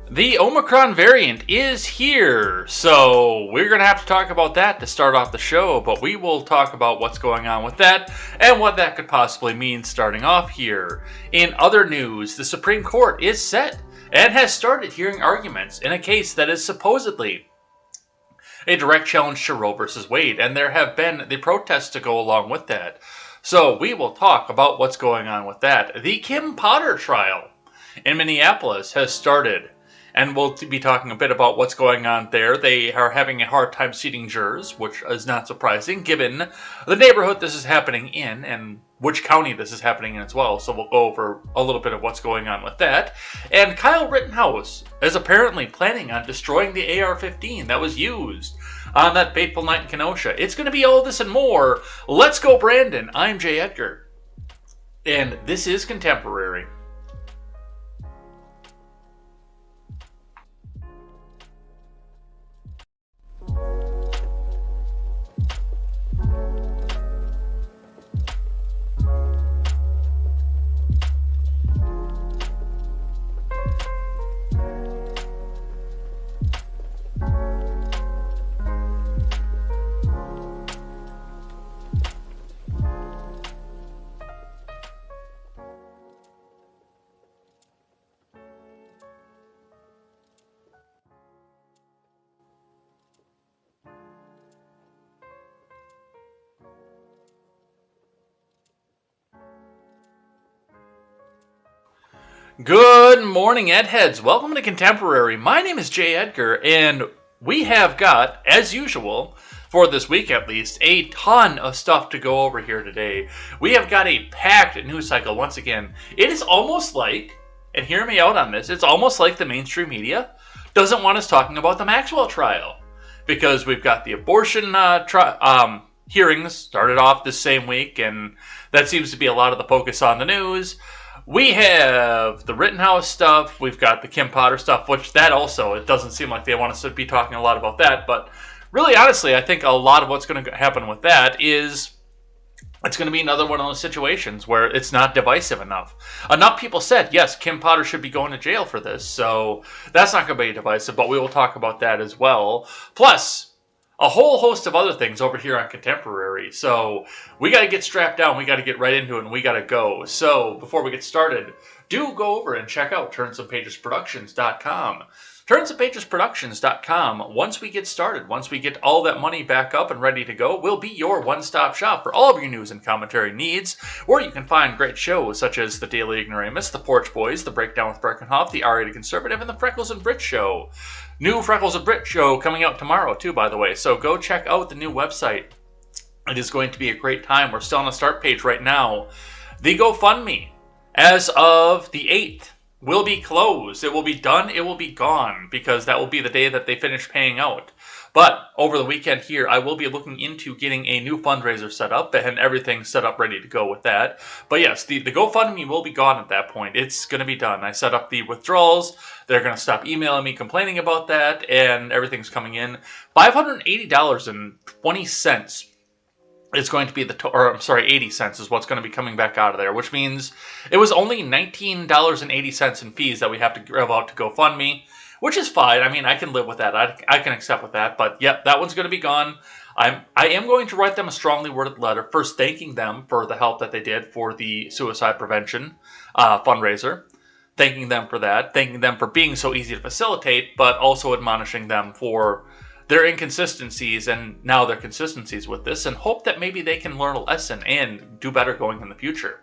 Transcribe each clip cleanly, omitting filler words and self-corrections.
The Omicron variant is here, so we're going to have to talk about that to start off the show, but we will talk about what's going on with that and what that could possibly mean starting off here. In other news, the Supreme Court is set and has started hearing arguments in a case that is supposedly a direct challenge to Roe versus Wade, and there have been the protests to go along with that. So we will talk about what's going on with that. The Kim Potter trial in Minneapolis has started. And we'll be talking a bit about what's going on there. They are having a hard time seating jurors, which is not surprising given the neighborhood this is happening in and which county this is happening in as well. So we'll go over a little bit of what's going on with that. And Kyle Rittenhouse is apparently planning on destroying the AR-15 that was used on that fateful night in Kenosha. It's going to be all this and more. Let's go, Brandon. I'm Jay Edgar. And this is Contemporary. Good morning, Edheads. Welcome to Contemporary. My name is Jay Edgar, and we have got, as usual, for this week at least, a ton of stuff to go over here today. We have got a packed news cycle once again. It is almost like, and hear me out on this, it's almost like the mainstream media doesn't want us talking about the Maxwell trial. Because we've got the abortion hearings started off this same week, and that seems to be a lot of the focus on the news. We have the Rittenhouse stuff, we've got the Kim Potter stuff, which that also, it doesn't seem like they want us to be talking a lot about that, but really, honestly, I think a lot of what's going to happen with that is it's going to be another one of those situations where it's not divisive enough. Enough people said, yes, Kim Potter should be going to jail for this, so that's not going to be divisive, but we will talk about that as well. Plus, a whole host of other things over here on Contemporary. So we got to get strapped down. We got to get right into it, and we got to go. So before we get started, do go over and check out turnsofpagesproductions.com. Turnsofpagesproductions.com. Once we get started, once we get all that money back up and ready to go, will be your one-stop shop for all of your news and commentary needs, where you can find great shows such as The Daily Ignoramus, The Porch Boys, The Breakdown with Breckenhoff, The R-Rated Conservative, and The Freckles and Brit Show. New Freckles and Brit Show coming out tomorrow, too, by the way. So go check out the new website. It is going to be a great time. We're still on the start page right now. The GoFundMe, as of the 8th, will be closed. It will be done. It will be gone, because that will be the day that they finish paying out. But over the weekend here, I will be looking into getting a new fundraiser set up and everything set up ready to go with that. But yes, the GoFundMe will be gone at that point. It's going to be done. I set up the withdrawals. They're going to stop emailing me complaining about that, and everything's coming in. $580.20 is going to be 80 cents is what's going to be coming back out of there, which means it was only $19.80 in fees that we have to give out to GoFundMe, which is fine. I mean, I can live with that. I can accept with that. But yep, that one's going to be gone. I am going to write them a strongly worded letter, first thanking them for the help that they did for the suicide prevention fundraiser. Thanking them for that. Thanking them for being so easy to facilitate, but also admonishing them for their inconsistencies and now their consistencies with this, and hope that maybe they can learn a lesson and do better going in the future.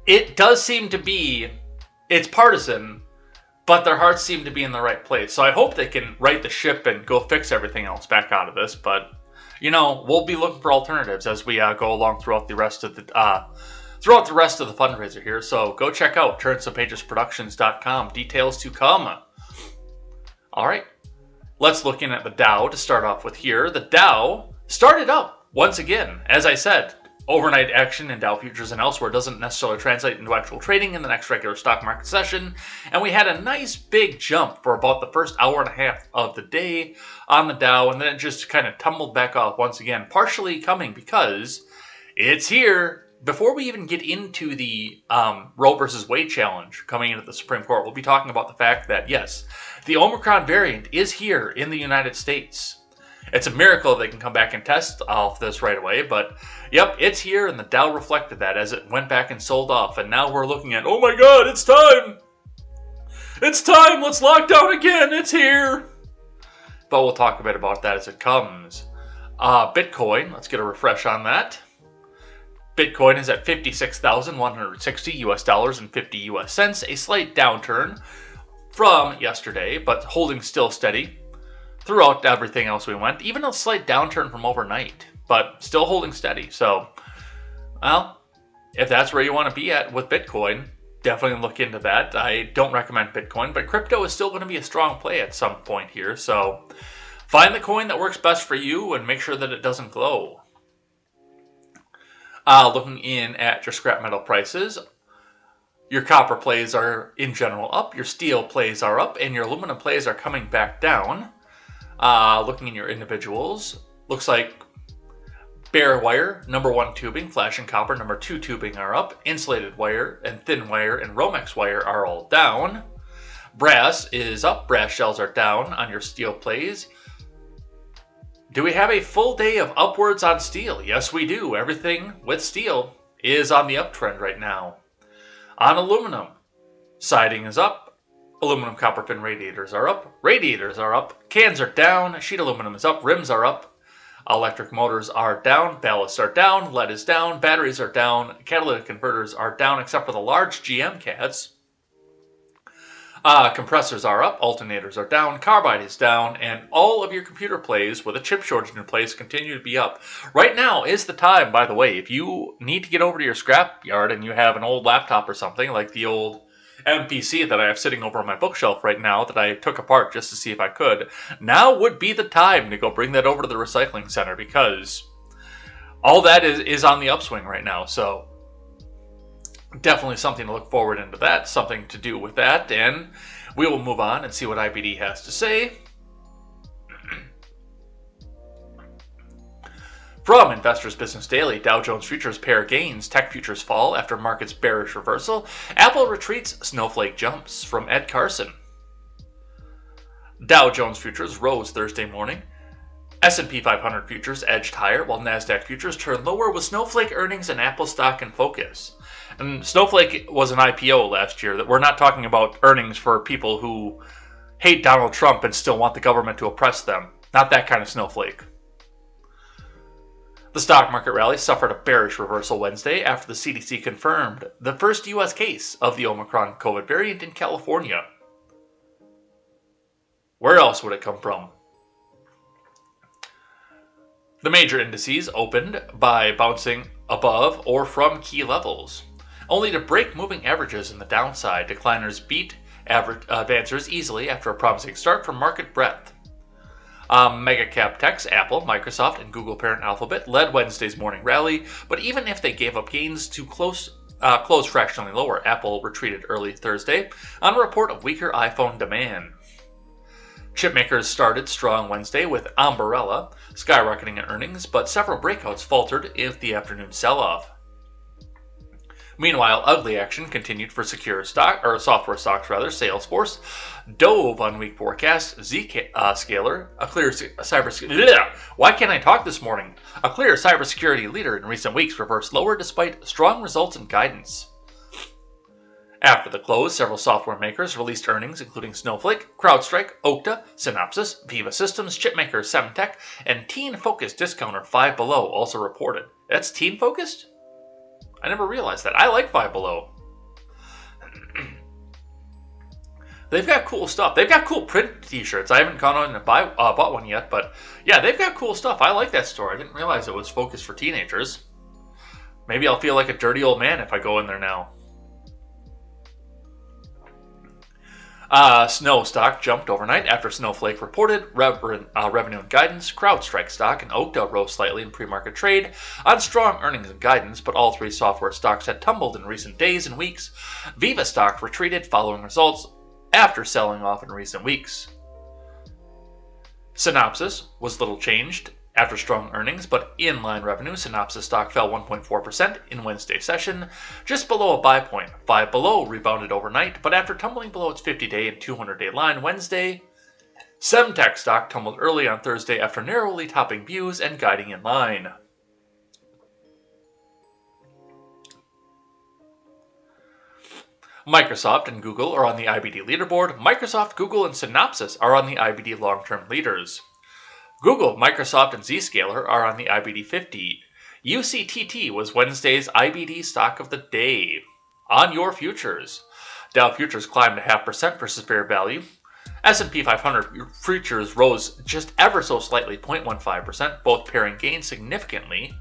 It does seem to be, it's partisan, but their hearts seem to be in the right place. So I hope they can right the ship and go fix everything else back out of this. But, you know, we'll be looking for alternatives as we go along throughout the rest of the fundraiser here. So go check out turnsofpagesproductions.com. Details to come. All right, let's look in at the Dow to start off with here. The Dow started up once again. As I said, overnight action in Dow futures and elsewhere doesn't necessarily translate into actual trading in the next regular stock market session. And we had a nice big jump for about the first hour and a half of the day on the Dow, and then it just kind of tumbled back off once again, partially coming because it's here. before we even get into the Roe versus Wade challenge coming into the Supreme Court, we'll be talking about the fact that, yes, the Omicron variant is here in the United States. It's a miracle they can come back and test off this right away, but yep, it's here, and the Dow reflected that as it went back and sold off, and now we're looking at, oh my god, it's time! It's time! Let's lock down again! It's here! But we'll talk a bit about that as it comes. Bitcoin, let's get a refresh on that. Bitcoin is at 56,160 US dollars and 50 US cents, a slight downturn from yesterday, but holding still steady throughout everything else we went. Even a slight downturn from overnight, but still holding steady. So, well, if that's where you want to be at with Bitcoin, definitely look into that. I don't recommend Bitcoin, but crypto is still going to be a strong play at some point here. So, find the coin that works best for you and make sure that it doesn't glow. Looking in at your scrap metal prices, your copper plays are in general up, your steel plays are up, and your aluminum plays are coming back down. Looking in your individuals, looks like bare wire, number 1 tubing, flash and copper, number 2 tubing are up. Insulated wire and thin wire and Romex wire are all down. Brass is up, brass shells are down on your steel plays. Do we have a full day of upwards on steel? Yes, we do. Everything with steel is on the uptrend right now. On aluminum, siding is up. Aluminum copper pin radiators are up. Radiators are up. Cans are down. Sheet aluminum is up. Rims are up. Electric motors are down. Ballasts are down. Lead is down. Batteries are down. Catalytic converters are down except for the large GM cats. Compressors are up, alternators are down, carbide is down, and all of your computer plays with a chip shortage in place continue to be up. Right now is the time, by the way, if you need to get over to your scrap yard and you have an old laptop or something, like the old MPC that I have sitting over on my bookshelf right now that I took apart just to see if I could, now would be the time to go bring that over to the recycling center because all that is on the upswing right now, so definitely something to look forward into that, something to do with that, and we will move on and see what IBD has to say. From Investors Business Daily, Dow Jones Futures pair gains, tech futures fall after market's bearish reversal, Apple retreats, Snowflake jumps. From Ed Carson. Dow Jones Futures rose Thursday morning. S&P 500 futures edged higher, while NASDAQ futures turned lower with Snowflake earnings and Apple stock in focus. And Snowflake was an IPO last year. That we're not talking about earnings for people who hate Donald Trump and still want the government to oppress them. Not that kind of Snowflake. The stock market rally suffered a bearish reversal Wednesday after the CDC confirmed the first U.S. case of the Omicron COVID variant in California. Where else would it come from? The major indices opened by bouncing above or from key levels, only to break moving averages in the downside. Decliners beat advancers easily after a promising start from market breadth. Mega cap techs Apple, Microsoft, and Google parent Alphabet led Wednesday's morning rally, but even if they gave up gains to close fractionally lower, Apple retreated early Thursday on a report of weaker iPhone demand. Chipmakers started strong Wednesday with Umbrella skyrocketing in earnings, but several breakouts faltered in the afternoon sell-off. Meanwhile, ugly action continued for software stocks. Salesforce dove on weak forecast. Zscaler, a clear cybersecurity. Why can't I talk this morning? A clear cybersecurity leader in recent weeks reversed lower despite strong results and guidance. After the close, several software makers released earnings, including Snowflake, CrowdStrike, Okta, Synopsys, Viva Systems, chipmaker Semtech, and teen-focused discounter Five Below also reported. That's teen-focused? I never realized that. I like Five Below. They've got cool stuff. They've got cool print t-shirts. I haven't gone on and bought one yet, but yeah, they've got cool stuff. I like that store. I didn't realize it was focused for teenagers. Maybe I'll feel like a dirty old man if I go in there now. Snow stock jumped overnight after Snowflake reported revenue and guidance. CrowdStrike stock and Okta rose slightly in pre-market trade on strong earnings and guidance, but all three software stocks had tumbled in recent days and weeks. Viva stock retreated following results after selling off in recent weeks. Synopsys was little changed After strong earnings but in-line revenue, Synopsys stock fell 1.4% in Wednesday's session, just below a buy point. 5 below rebounded overnight, but after tumbling below its 50-day and 200-day line Wednesday, Semtech stock tumbled early on Thursday after narrowly topping views and guiding in line. Microsoft and Google are on the IBD leaderboard. Microsoft, Google, and Synopsys are on the IBD long-term leaders. Google, Microsoft, and Zscaler are on the IBD 50. UCTT was Wednesday's IBD stock of the day. On your futures, Dow futures climbed 0.5% versus fair value. S&P 500 futures rose just ever so slightly, 0.15%, both pairing gains significantly.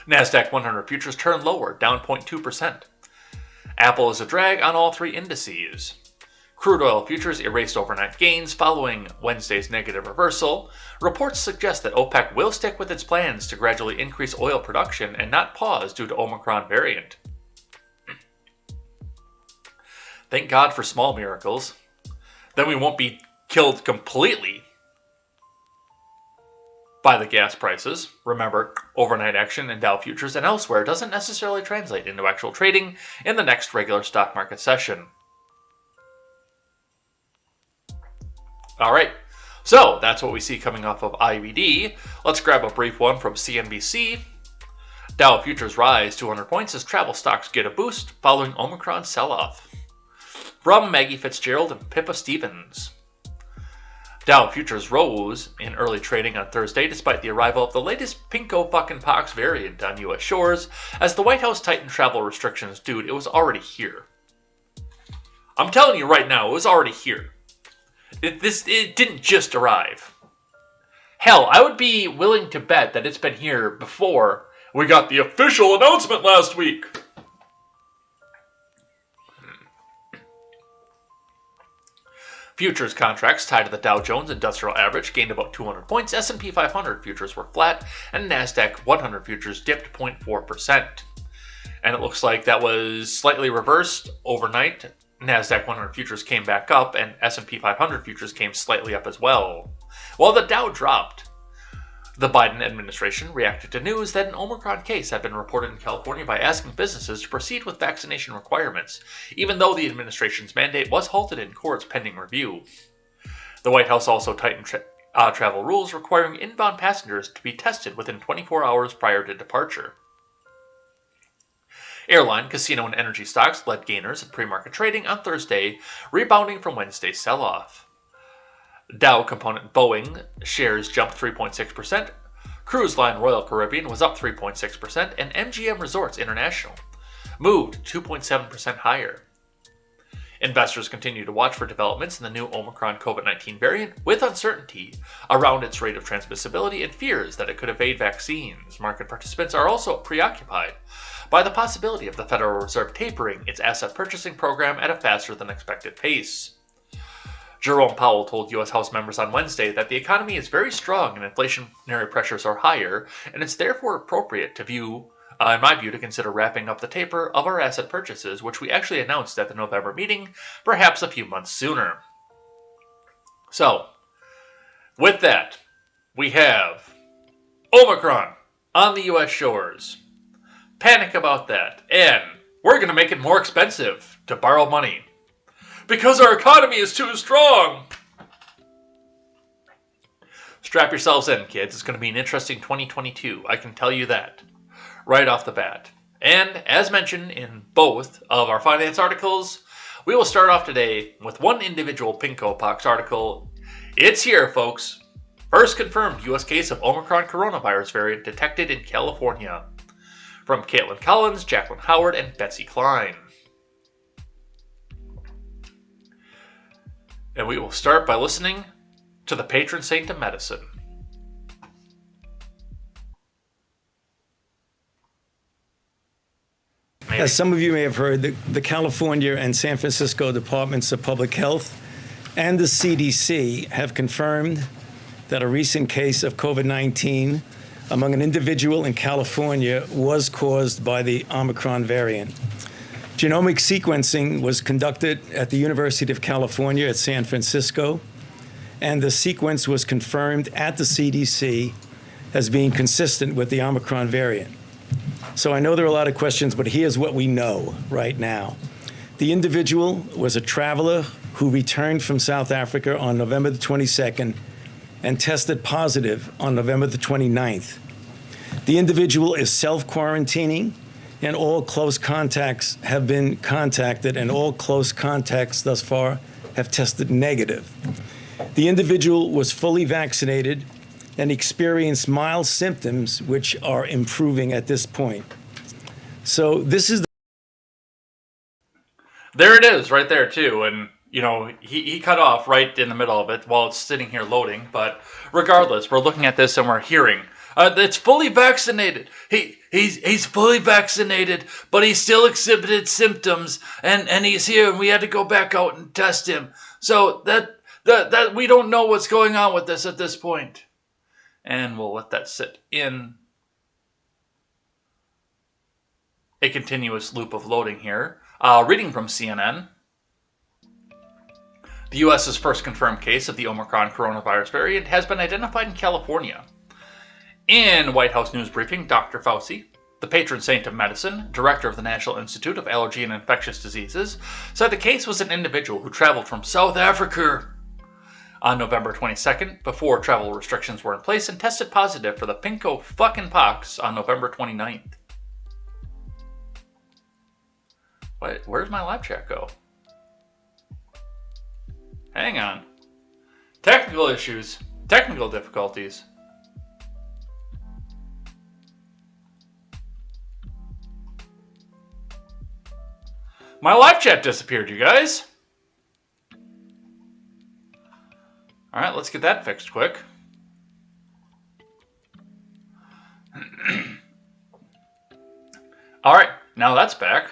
NASDAQ 100 futures turned lower, down 0.2%. Apple is a drag on all three indices. Crude oil futures erased overnight gains following Wednesday's negative reversal. Reports suggest that OPEC will stick with its plans to gradually increase oil production and not pause due to Omicron variant. Thank God for small miracles. Then we won't be killed completely by the gas prices. Remember, overnight action in Dow futures and elsewhere doesn't necessarily translate into actual trading in the next regular stock market session. All right, so that's what we see coming off of IBD. Let's grab a brief one from CNBC. Dow futures rise 200 points as travel stocks get a boost following Omicron sell-off. From Maggie Fitzgerald and Pippa Stevens. Dow futures rose in early trading on Thursday despite the arrival of the latest pinko-fucking-pox variant on U.S. shores as the White House tightened travel restrictions. Dude, it was already here. I'm telling you right now, it was already here. It didn't just arrive. Hell, I would be willing to bet that it's been here before we got the official announcement last week. Futures contracts tied to the Dow Jones Industrial Average gained about 200 points. S&P 500 futures were flat, and NASDAQ 100 futures dipped 0.4%. And it looks like that was slightly reversed overnight. NASDAQ 100 futures came back up, and S&P 500 futures came slightly up as well. While the Dow dropped, the Biden administration reacted to news that an Omicron case had been reported in California by asking businesses to proceed with vaccination requirements, even though the administration's mandate was halted in courts pending review. The White House also tightened travel rules requiring inbound passengers to be tested within 24 hours prior to departure. Airline, casino, and energy stocks led gainers in pre-market trading on Thursday, rebounding from Wednesday's sell-off. Dow component Boeing shares jumped 3.6%, cruise line Royal Caribbean was up 3.6%, and MGM Resorts International moved 2.7% higher. Investors continue to watch for developments in the new Omicron COVID-19 variant with uncertainty around its rate of transmissibility and fears that it could evade vaccines. Market participants are also preoccupied by the possibility of the Federal Reserve tapering its asset purchasing program at a faster than expected pace. Jerome Powell told U.S. House members on Wednesday that the economy is very strong and inflationary pressures are higher, and it's therefore appropriate to in my view, to consider wrapping up the taper of our asset purchases, which we actually announced at the November meeting, perhaps a few months sooner. So, with that, we have Omicron on the U.S. shores. Panic about that, and we're going to make it more expensive to borrow money because our economy is too strong. Strap yourselves in, kids. It's going to be an interesting 2022. I can tell you that right off the bat. And as mentioned in both of our finance articles, we will start off today with one individual pinko-pox article. It's here, folks. First confirmed U.S. case of Omicron coronavirus variant detected in California. From Caitlin Collins, Jacqueline Howard, and Betsy Klein. And we will start by listening to the patron saint of medicine. As some of you may have heard, the California and San Francisco Departments of Public Health and the CDC have confirmed that a recent case of COVID-19 among an individual in California was caused by the Omicron variant. Genomic sequencing was conducted at the University of California at San Francisco, and the sequence was confirmed at the CDC as being consistent with the Omicron variant. So I know there are a lot of questions, but here's what we know right now. The individual was a traveler who returned from South Africa on November the 22nd and tested positive on November the 29th. The individual is self-quarantining, and all close contacts have been contacted, and all close contacts thus far have tested negative. The individual was fully vaccinated and experienced mild symptoms, which are improving at this point. So this is There it is, right there too, and you know he cut off right in the middle of it while it's sitting here loading. But regardless, we're looking at this and we're hearing it's fully vaccinated. He's fully vaccinated, but he still exhibited symptoms, and he's here, and we had to go back out and test him. So that we don't know what's going on with this at this point. And we'll let that sit in a continuous loop of loading here. Reading from CNN. The U.S.'s first confirmed case of the Omicron coronavirus variant has been identified in California. In White House news briefing, Dr. Fauci, the patron saint of medicine, director of the National Institute of Allergy and Infectious Diseases, said the case was an individual who traveled from South Africa on November 22nd, before travel restrictions were in place, and tested positive for the pinko fucking pox on November 29th. Where's my live chat go? Hang on. Technical issues. Technical difficulties. My live chat disappeared, you guys. Alright, let's get that fixed quick. Alright, now that's back.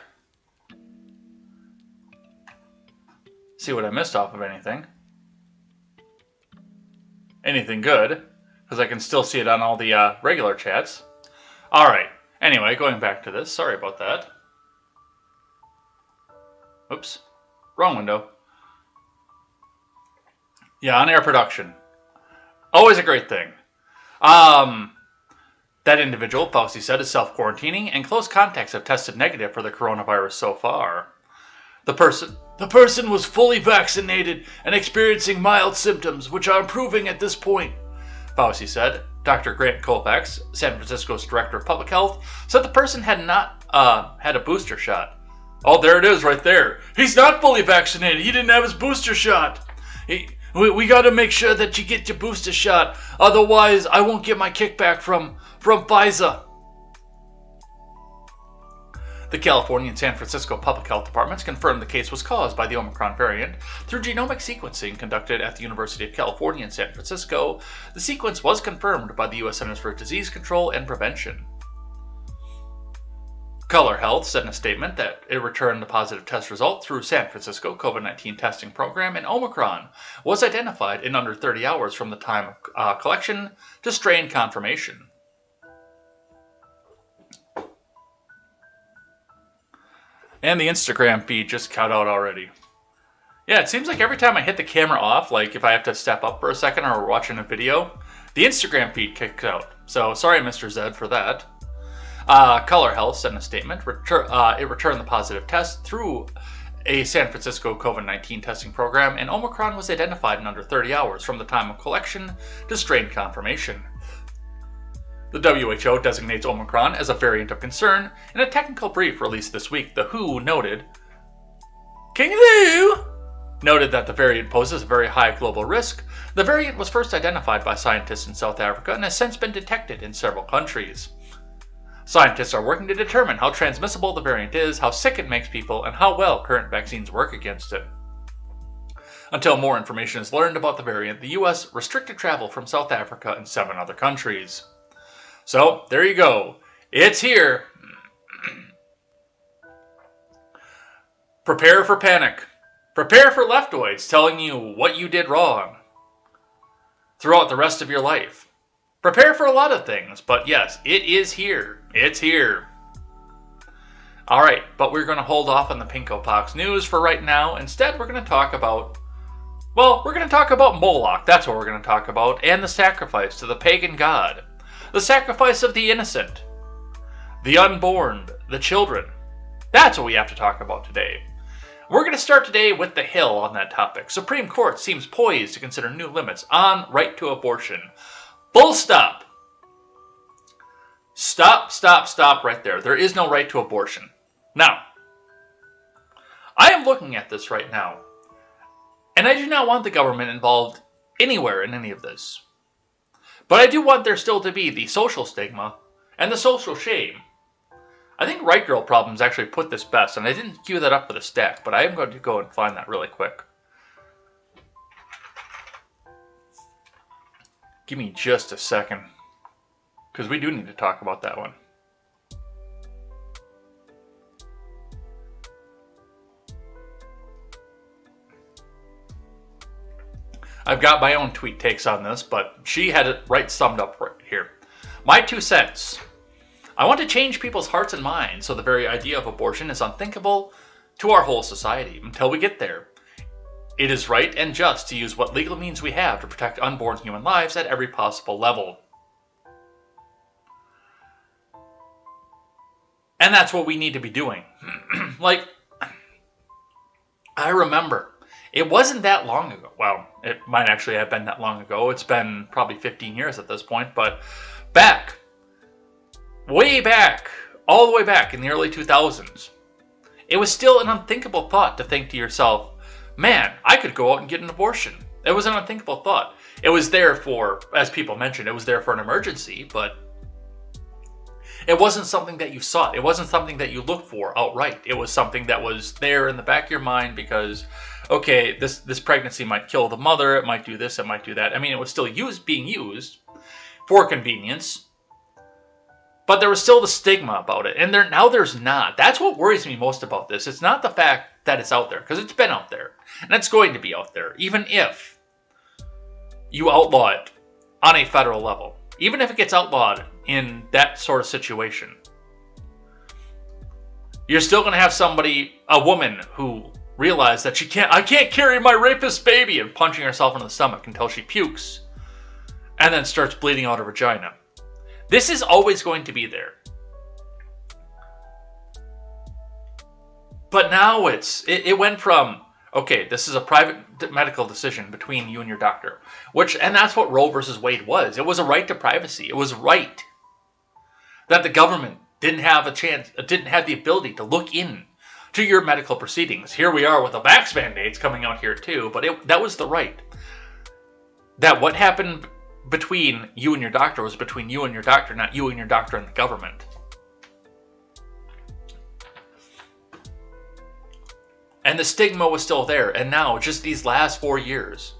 See what I missed off of anything. Anything good, because I can still see it on all the regular chats. Alright, anyway, going back to this. Sorry about that. Oops, wrong window. Yeah, on-air production. Always a great thing. That individual, Fauci said, is self-quarantining, and close contacts have tested negative for the coronavirus so far. The person was fully vaccinated and experiencing mild symptoms, which are improving at this point, Fauci said. Dr. Grant Colfax, San Francisco's director of public health, said the person had not had a booster shot. Oh, there it is right there. He's not fully vaccinated. He didn't have his booster shot. We got to make sure that you get your booster shot. Otherwise, I won't get my kickback from Pfizer. The California and San Francisco public health departments confirmed the case was caused by the Omicron variant through genomic sequencing conducted at the University of California in San Francisco. The sequence was confirmed by the U.S. Centers for Disease Control and Prevention. Color Health said in a statement that it returned the positive test result through San Francisco COVID-19 testing program, and Omicron was identified in under 30 hours from the time of collection to strain confirmation. And the Instagram feed just cut out already. Yeah, it seems like every time I hit the camera off, like if I have to step up for a second or we're watching a video, the Instagram feed kicks out. So sorry, Mr. Zed, for that. Color Health said in a statement, it returned the positive test through a San Francisco COVID-19 testing program, and Omicron was identified in under 30 hours from the time of collection to strain confirmation. The WHO designates Omicron as a variant of concern. In a technical brief released this week, the WHO noted that the variant poses a very high global risk. The variant was first identified by scientists in South Africa and has since been detected in several countries. Scientists are working to determine how transmissible the variant is, how sick it makes people, and how well current vaccines work against it. Until more information is learned about the variant, the U.S. restricted travel from South Africa and 7 other countries. So, there you go. It's here. Prepare for panic. Prepare for leftoids telling you what you did wrong throughout the rest of your life. Prepare for a lot of things, but yes, it is here. It's here. Alright, but we're going to hold off on the Pinko Pox news for right now. Instead, we're going to talk about Well, we're going to talk about Moloc. That's what we're going to talk about. And the sacrifice to the pagan god. The sacrifice of the innocent. The unborn. The children. That's what we have to talk about today. We're going to start today with the Hill on that topic. Supreme Court seems poised to consider new limits on right to abortion. Full stop. Stop right there. There is no right to abortion. Now, I am looking at this right now, and I do not want the government involved anywhere in any of this. But I do want there still to be the social stigma and the social shame. I think Right Girl Problems actually put this best, and I didn't queue that up for the stack, but I am going to go and find that really quick. Give me just a second, because we do need to talk about that one. I've got my own tweet takes on this, but she had it right summed up right here. My 2 cents. I want to change people's hearts and minds so the very idea of abortion is unthinkable to our whole society. Until we get there, it is right and just to use what legal means we have to protect unborn human lives at every possible level. And that's what we need to be doing. Like, I remember, it wasn't that long ago. Well, it might actually have been that long ago. It's been probably 15 years at this point, but way back, all the way back in the early 2000s, it was still an unthinkable thought to think to yourself, man, I could go out and get an abortion. It was an unthinkable thought. It was there for, as people mentioned, it was there for an emergency, but it wasn't something that you sought. It wasn't something that you looked for outright. It was something that was there in the back of your mind because, okay, this pregnancy might kill the mother, it might do this, it might do that. I mean, it was still being used for convenience, but there was still the stigma about it, and now there's not. That's what worries me most about this. It's not the fact that it's out there, because it's been out there, and it's going to be out there, even if you outlaw it on a federal level. Even if it gets outlawed in that sort of situation, you're still going to have a woman who realizes that I can't carry my rapist baby, and punching herself in the stomach until she pukes, and then starts bleeding out her vagina. This is always going to be there. But now it went from, okay, this is a private medical decision between you and your doctor, and that's what Roe versus Wade was. It was a right to privacy. It was right that the government didn't have the ability to look in to your medical proceedings. Here we are with the vax mandates coming out here too, but that was the right. That what happened between you and your doctor was between you and your doctor, not you and your doctor and the government. And the stigma was still there. And now, just these last 4 years,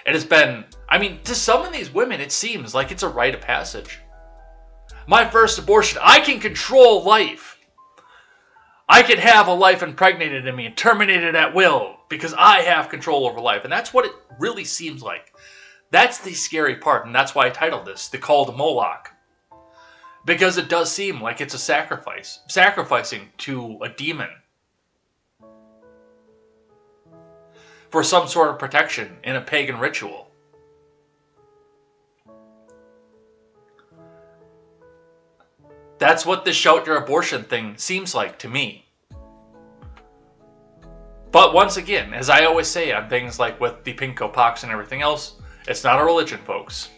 it has been, I mean, to some of these women, it seems like it's a rite of passage. My first abortion, I can control life. I can have a life impregnated in me and terminate it at will because I have control over life. And that's what it really seems like. That's the scary part, and that's why I titled this The Call to Moloc. Because it does seem like it's a sacrifice. Sacrificing to a demon. For some sort of protection in a pagan ritual. That's what this shout your abortion thing seems like to me. But once again, as I always say on things like with the pinko pox and everything else, it's not a religion, folks.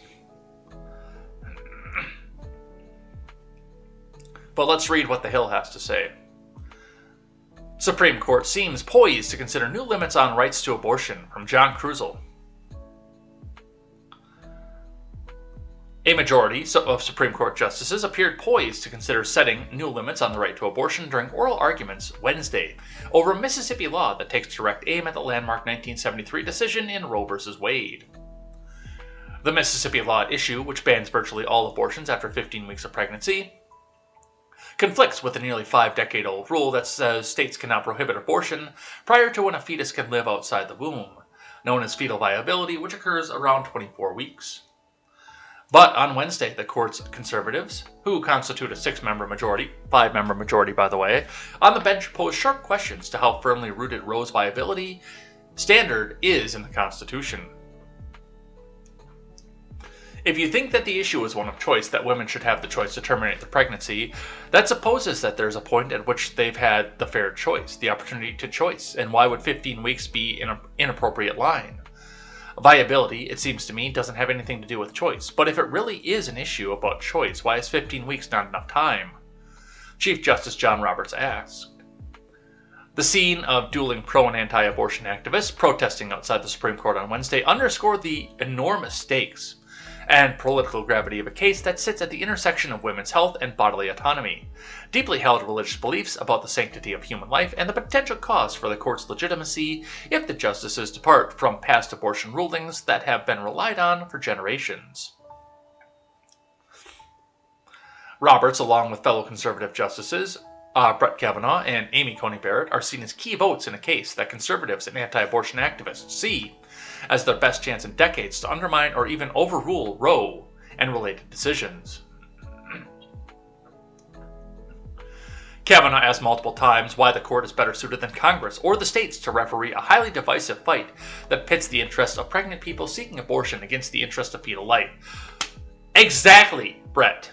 But let's read what the Hill has to say. Supreme Court seems poised to consider new limits on rights to abortion, from John Krusel. A majority of Supreme Court justices appeared poised to consider setting new limits on the right to abortion during oral arguments Wednesday over a Mississippi law that takes direct aim at the landmark 1973 decision in Roe v. Wade. The Mississippi law at issue, which bans virtually all abortions after 15 weeks of pregnancy, conflicts with the nearly 5-decade-old rule that says states cannot prohibit abortion prior to when a fetus can live outside the womb, known as fetal viability, which occurs around 24 weeks. But on Wednesday, the court's conservatives, who constitute a 5-member majority by the way, on the bench posed sharp questions to how firmly rooted Roe's viability standard is in the Constitution. If you think that the issue is one of choice, that women should have the choice to terminate their pregnancy, that supposes that there's a point at which they've had the fair choice, the opportunity to choice, and why would 15 weeks be an inappropriate line? Viability, it seems to me, doesn't have anything to do with choice, but if it really is an issue about choice, why is 15 weeks not enough time? Chief Justice John Roberts asked. The scene of dueling pro- and anti-abortion activists protesting outside the Supreme Court on Wednesday underscored the enormous stakes and political gravity of a case that sits at the intersection of women's health and bodily autonomy, deeply held religious beliefs about the sanctity of human life, and the potential cost for the court's legitimacy if the justices depart from past abortion rulings that have been relied on for generations. Roberts, along with fellow conservative justices Brett Kavanaugh and Amy Coney Barrett, are seen as key votes in a case that conservatives and anti-abortion activists see as their best chance in decades to undermine or even overrule Roe and related decisions. Kavanaugh asked multiple times why the court is better suited than Congress or the states to referee a highly divisive fight that pits the interests of pregnant people seeking abortion against the interest of fetal life. Exactly, Brett.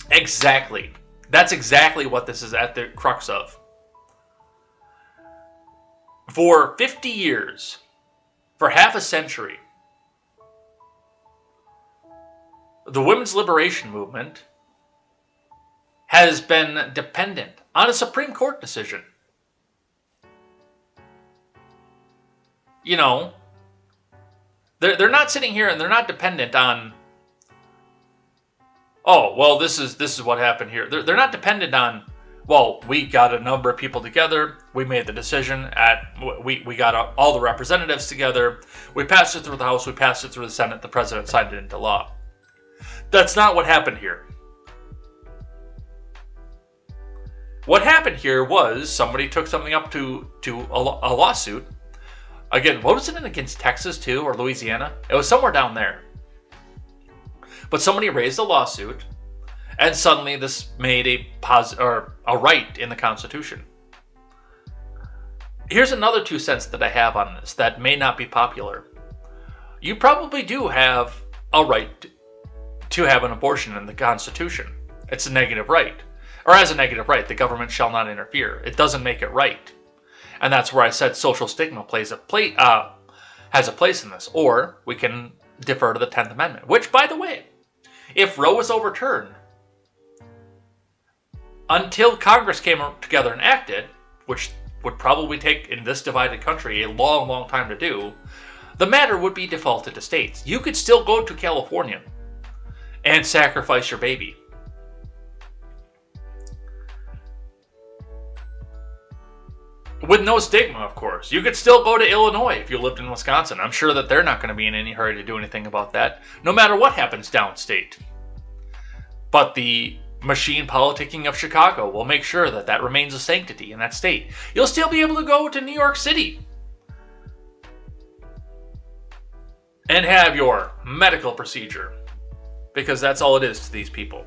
Exactly. That's exactly what this is at the crux of. For 50 years, for half a century, the women's liberation movement has been dependent on a Supreme Court decision. You know, they're not sitting here and they're not dependent on, oh, well, this is what happened here. They're not dependent on, well, we got a number of people together, we made the decision, we got all the representatives together, we passed it through the House, we passed it through the Senate, the President signed it into law. That's not what happened here. What happened here was somebody took something up to a lawsuit. Again, what was it against Texas too, or Louisiana? It was somewhere down there. But somebody raised a lawsuit, and suddenly this made a right in the Constitution. Here's another 2 cents that I have on this that may not be popular. You probably do have a right to have an abortion in the Constitution. It's a negative right. Or as a negative right, the government shall not interfere. It doesn't make it right. And that's where I said social stigma has a place in this. Or we can defer to the 10th Amendment, which, by the way, if Roe was overturned, until Congress came together and acted, which would probably take, in this divided country, a long, long time to do, the matter would be defaulted to states. You could still go to California and sacrifice your baby. With no stigma, of course. You could still go to Illinois if you lived in Wisconsin. I'm sure that they're not going to be in any hurry to do anything about that, no matter what happens downstate. But the machine politicking of Chicago will make sure that that remains a sanctity in that state. You'll still be able to go to New York City and have your medical procedure, because that's all it is to these people.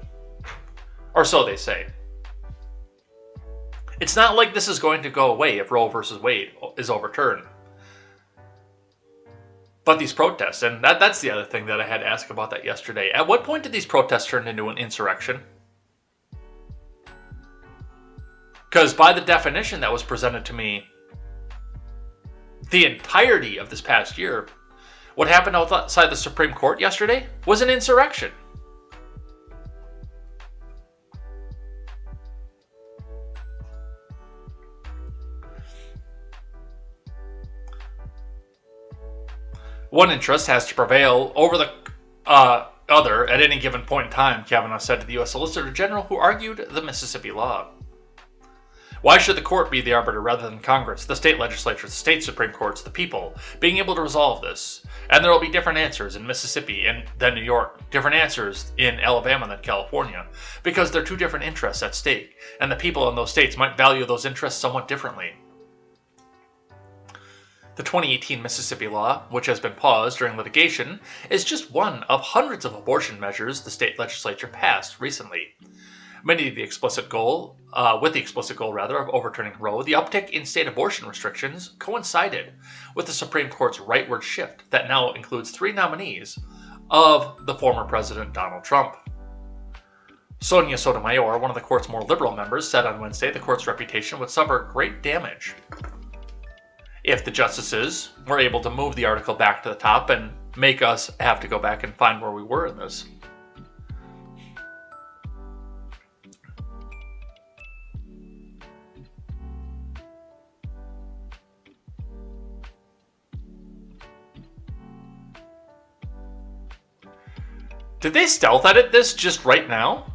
Or so they say. It's not like this is going to go away if Roe versus Wade is overturned. But these protests, and that's the other thing that I had to ask about that yesterday. At what point did these protests turn into an insurrection? Because by the definition that was presented to me, the entirety of this past year, what happened outside the Supreme Court yesterday was an insurrection. One interest has to prevail over the other at any given point in time, Kavanaugh said to the U.S. Solicitor General, who argued the Mississippi law. Why should the court be the arbiter rather than Congress, the state legislatures, the state Supreme Courts, the people, being able to resolve this? And there will be different answers in Mississippi than New York, different answers in Alabama than California, because there are two different interests at stake, and the people in those states might value those interests somewhat differently. The 2018 Mississippi law, which has been paused during litigation, is just one of hundreds of abortion measures the state legislature passed recently. With the explicit goal of overturning Roe, the uptick in state abortion restrictions coincided with the Supreme Court's rightward shift that now includes 3 nominees of the former President Donald Trump. Sonia Sotomayor, one of the court's more liberal members, said on Wednesday the court's reputation would suffer great damage if the justices were able to move the article back to the top and make us have to go back and find where we were in this. Did they stealth edit this just right now?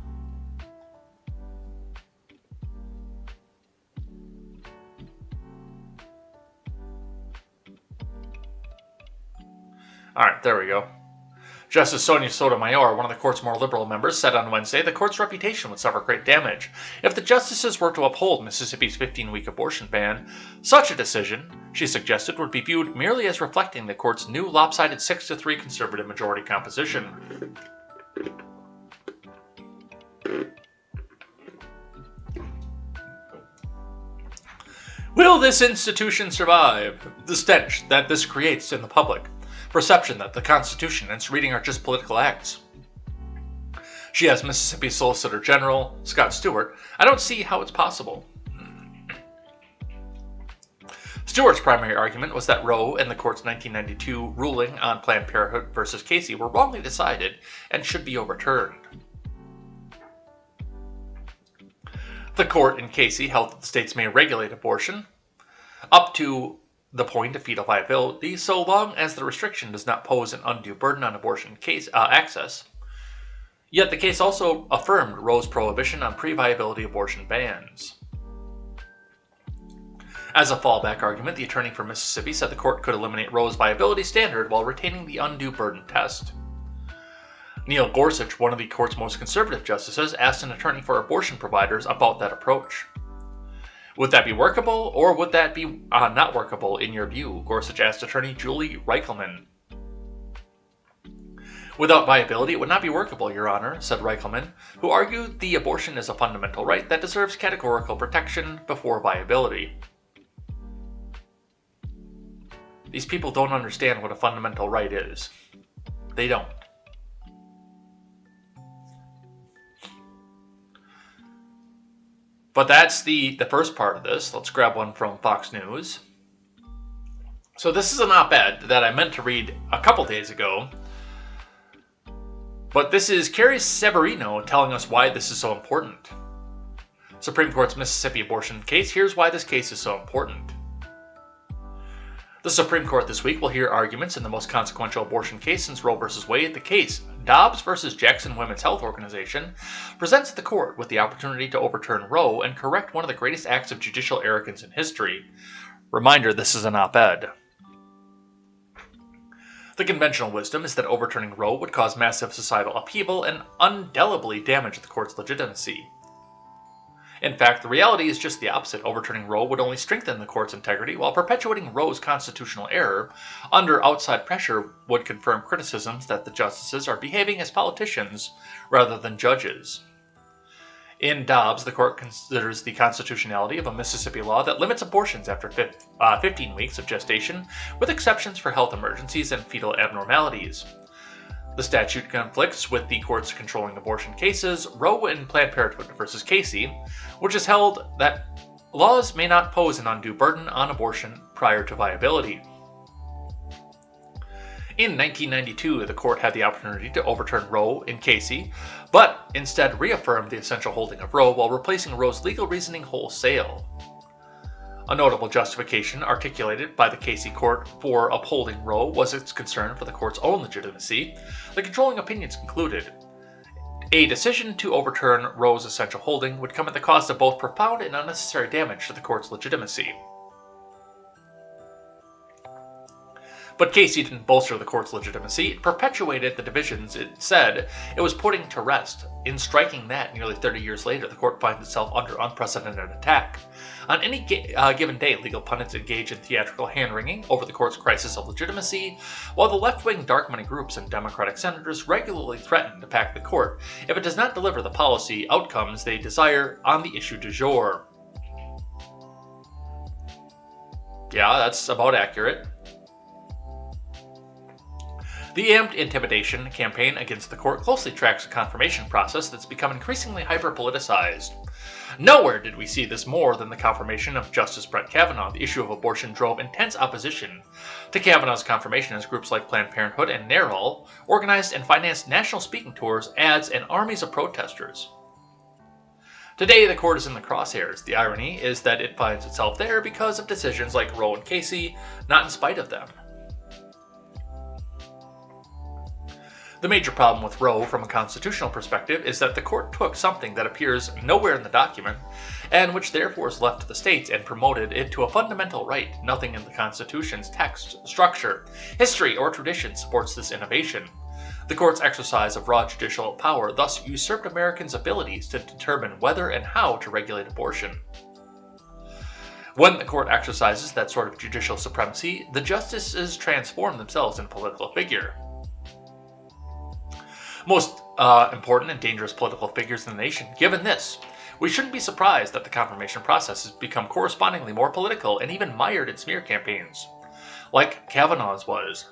Alright, there we go. Justice Sonia Sotomayor, one of the court's more liberal members, said on Wednesday the court's reputation would suffer great damage if the justices were to uphold Mississippi's 15-week abortion ban. Such a decision, she suggested, would be viewed merely as reflecting the court's new lopsided 6-3 conservative majority composition. Will this institution survive? The stench that this creates in the public. Perception that the Constitution and its reading are just political acts. She asked Mississippi Solicitor General Scott Stewart, "I don't see how it's possible." Stewart's primary argument was that Roe and the court's 1992 ruling on Planned Parenthood versus Casey were wrongly decided and should be overturned. The court in Casey held that the states may regulate abortion up to the point of fetal viability, so long as the restriction does not pose an undue burden on abortion access. Yet the case also affirmed Roe's prohibition on pre-viability abortion bans. As a fallback argument, the attorney for Mississippi said the court could eliminate Roe's viability standard while retaining the undue burden test. Neil Gorsuch, one of the court's most conservative justices, asked an attorney for abortion providers about that approach. Would that be workable, or would that be not workable in your view? Gorsuch asked attorney Julie Reichelman. Without viability, it would not be workable, Your Honor, said Reichelman, who argued the abortion is a fundamental right that deserves categorical protection before viability. These people don't understand what a fundamental right is. They don't. But that's the first part of this. Let's grab one from Fox News. So this is an op-ed that I meant to read a couple days ago. But this is Carrie Severino telling us why this is so important. Supreme Court's Mississippi abortion case. Here's why this case is so important. The Supreme Court this week will hear arguments in the most consequential abortion case since Roe v. Wade. The case, Dobbs v. Jackson Women's Health Organization, presents the court with the opportunity to overturn Roe and correct one of the greatest acts of judicial arrogance in history. Reminder, this is an op-ed. The conventional wisdom is that overturning Roe would cause massive societal upheaval and indelibly damage the court's legitimacy. In fact, the reality is just the opposite. Overturning Roe would only strengthen the court's integrity, while perpetuating Roe's constitutional error under outside pressure would confirm criticisms that the justices are behaving as politicians rather than judges. In Dobbs, the court considers the constitutionality of a Mississippi law that limits abortions after 15 weeks of gestation, with exceptions for health emergencies and fetal abnormalities. The statute conflicts with the court's controlling abortion cases, Roe and Planned Parenthood v. Casey, which has held that laws may not pose an undue burden on abortion prior to viability. In 1992, the court had the opportunity to overturn Roe in Casey, but instead reaffirmed the essential holding of Roe while replacing Roe's legal reasoning wholesale. A notable justification articulated by the Casey court for upholding Roe was its concern for the court's own legitimacy. The controlling opinions concluded, a decision to overturn Roe's essential holding would come at the cost of both profound and unnecessary damage to the court's legitimacy. But Casey didn't bolster the court's legitimacy. It perpetuated the divisions it said it was putting to rest. In striking that, nearly 30 years later, the court finds itself under unprecedented attack. On any given day, legal pundits engage in theatrical hand-wringing over the court's crisis of legitimacy, while the left-wing dark money groups and Democratic senators regularly threaten to pack the court if it does not deliver the policy outcomes they desire on the issue du jour. Yeah, that's about accurate. The amped intimidation campaign against the court closely tracks a confirmation process that's become increasingly hyper-politicized. Nowhere did we see this more than the confirmation of Justice Brett Kavanaugh. The issue of abortion drove intense opposition to Kavanaugh's confirmation as groups like Planned Parenthood and NARAL organized and financed national speaking tours, ads, and armies of protesters. Today, the court is in the crosshairs. The irony is that it finds itself there because of decisions like Roe and Casey, not in spite of them. The major problem with Roe from a constitutional perspective is that the court took something that appears nowhere in the document, and which therefore is left to the states, and promoted it to a fundamental right. Nothing in the Constitution's text, structure, history, or tradition supports this innovation. The court's exercise of raw judicial power thus usurped Americans' abilities to determine whether and how to regulate abortion. When the court exercises that sort of judicial supremacy, the justices transform themselves into political figure. Most important and dangerous political figures in the nation. Given this, we shouldn't be surprised that the confirmation process has become correspondingly more political and even mired in smear campaigns, like Kavanaugh's was.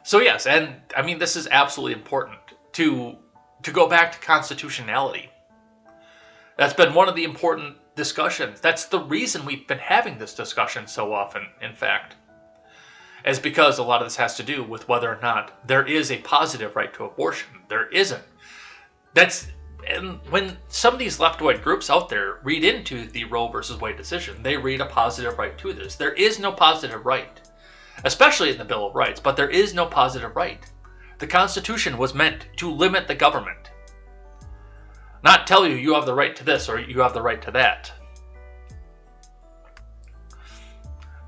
So yes, and I mean, this is absolutely important to go back to constitutionality. That's been one of the important discussions. That's the reason we've been having this discussion so often, in fact. Is because a lot of this has to do with whether or not there is a positive right to abortion. There isn't. And when some of these left-wing groups out there read into the Roe versus Wade decision, they read a positive right to this. There is no positive right, especially in the Bill of Rights, but there is no positive right. The Constitution was meant to limit the government, not tell you you have the right to this or you have the right to that.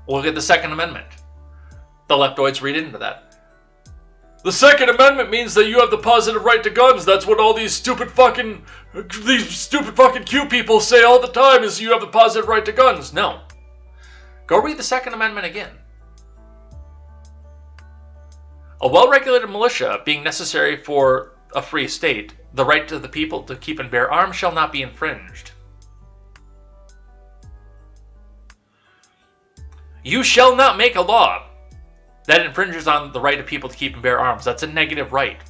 Look at the Second Amendment. The leftoids read into that. The Second Amendment means that you have the positive right to guns. That's what all these stupid fucking Q people say all the time, is you have the positive right to guns. No. Go read the Second Amendment again. A well-regulated militia being necessary for a free state, the right to the people to keep and bear arms shall not be infringed. You shall not make a law that infringes on the right of people to keep and bear arms. That's a negative right.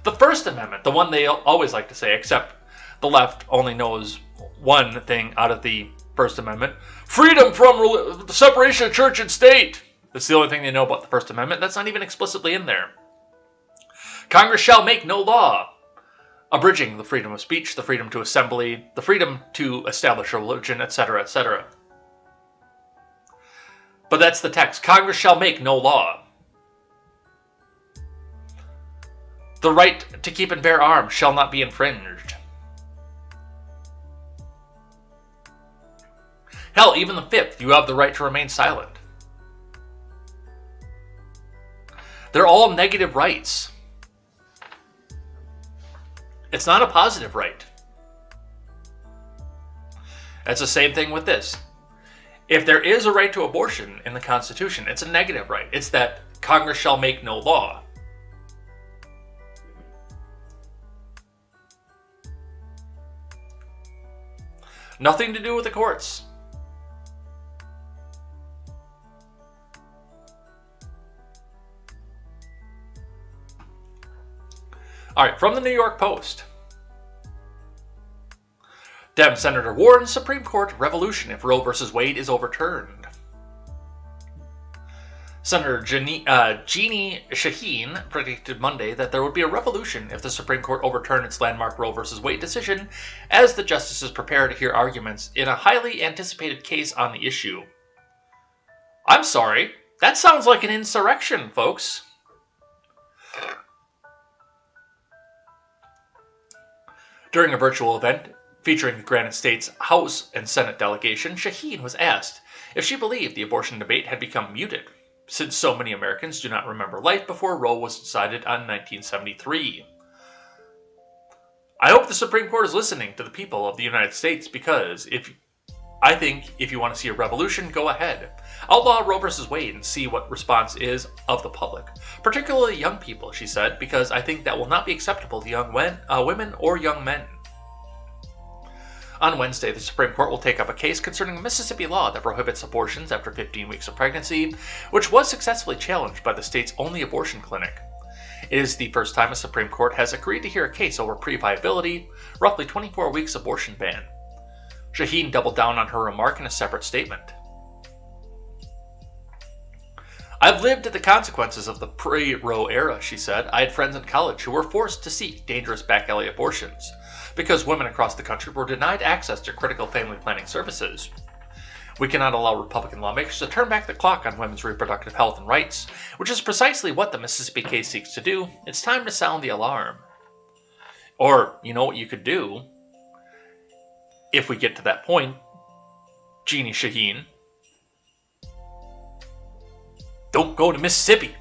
The First Amendment, the one they always like to say, except the left only knows one thing out of the First Amendment: freedom from the separation of church and state. That's the only thing they know about the First Amendment. That's not even explicitly in there. Congress shall make no law abridging the freedom of speech, the freedom to assembly, the freedom to establish a religion, etc., etc. But that's the text. Congress shall make no law. The right to keep and bear arms shall not be infringed. Hell, even the Fifth, you have the right to remain silent. They're all negative rights. It's not a positive right. It's the same thing with this. If there is a right to abortion in the Constitution, it's a negative right. It's that Congress shall make no law. Nothing to do with the courts. All right, from the New York Post. Dem Senator warns Supreme Court revolution if Roe versus Wade is overturned. Senator Jeannie Shaheen predicted Monday that there would be a revolution if the Supreme Court overturned its landmark Roe versus Wade decision, as the justices prepare to hear arguments in a highly anticipated case on the issue. I'm sorry, that sounds like an insurrection, folks. During a virtual event featuring the Granite State's House and Senate delegation, Shaheen was asked if she believed the abortion debate had become muted, since so many Americans do not remember life before Roe was decided on 1973. I hope the Supreme Court is listening to the people of the United States, because I think if you want to see a revolution, go ahead. Outlaw Roe vs. Wade and see what response is of the public, particularly young people, she said, because I think that will not be acceptable to young women or young men. On Wednesday, the Supreme Court will take up a case concerning a Mississippi law that prohibits abortions after 15 weeks of pregnancy, which was successfully challenged by the state's only abortion clinic. It is the first time a Supreme Court has agreed to hear a case over pre-viability, roughly 24 weeks abortion ban. Shaheen doubled down on her remark in a separate statement. I've lived the consequences of the pre-Roe era, she said. I had friends in college who were forced to seek dangerous back alley abortions because women across the country were denied access to critical family planning services. We cannot allow Republican lawmakers to turn back the clock on women's reproductive health and rights, which is precisely what the Mississippi case seeks to do. It's time to sound the alarm. Or, you know what you could do, if we get to that point, Jeannie Shaheen, don't go to Mississippi.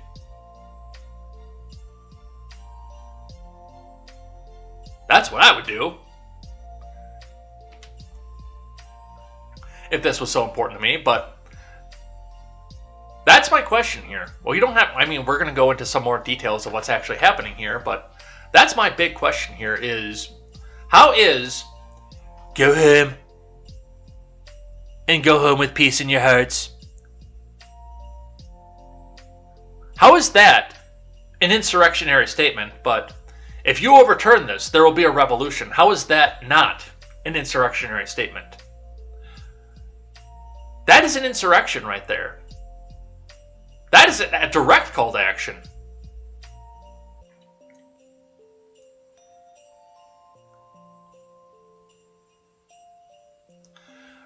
That's what I would do. If this was so important to me, but that's my question here. Well, you don't have, we're going to go into some more details of what's actually happening here, but that's my big question here is, how is go home and go home with peace in your hearts? How is that an insurrectionary statement, but if you overturn this, there will be a revolution? How is that not an insurrectionary statement? That is an insurrection right there. That is a direct call to action.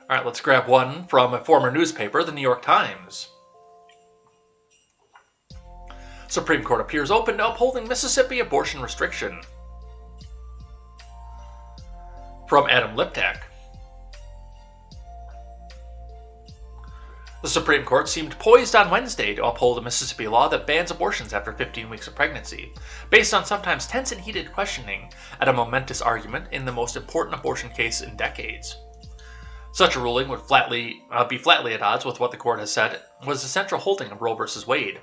All right, let's grab one from a former newspaper, the New York Times. Supreme Court appears open to upholding Mississippi abortion restriction. From Adam Liptak. The Supreme Court seemed poised on Wednesday to uphold a Mississippi law that bans abortions after 15 weeks of pregnancy, based on sometimes tense and heated questioning at a momentous argument in the most important abortion case in decades. Such a ruling would be flatly at odds with what the court has said was the central holding of Roe v. Wade,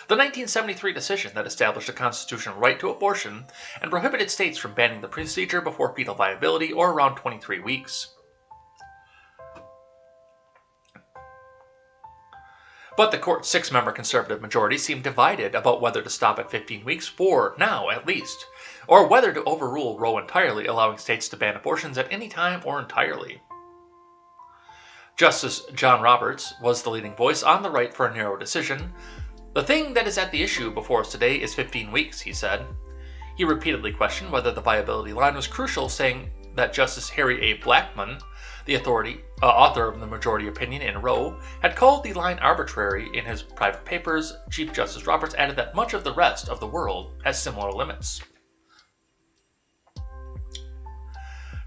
the 1973 decision that established a constitutional right to abortion and prohibited states from banning the procedure before fetal viability or around 23 weeks. But the court's 6-member conservative majority seemed divided about whether to stop at 15 weeks for now, at least, or whether to overrule Roe entirely, allowing states to ban abortions at any time or entirely. Justice John Roberts was the leading voice on the right for a narrow decision. The thing that is at the issue before us today is 15 weeks, he said. He repeatedly questioned whether the viability line was crucial, saying that Justice Harry A. Blackmun, the author of the majority opinion in Roe, had called the line arbitrary in his private papers. Chief Justice Roberts added that much of the rest of the world has similar limits.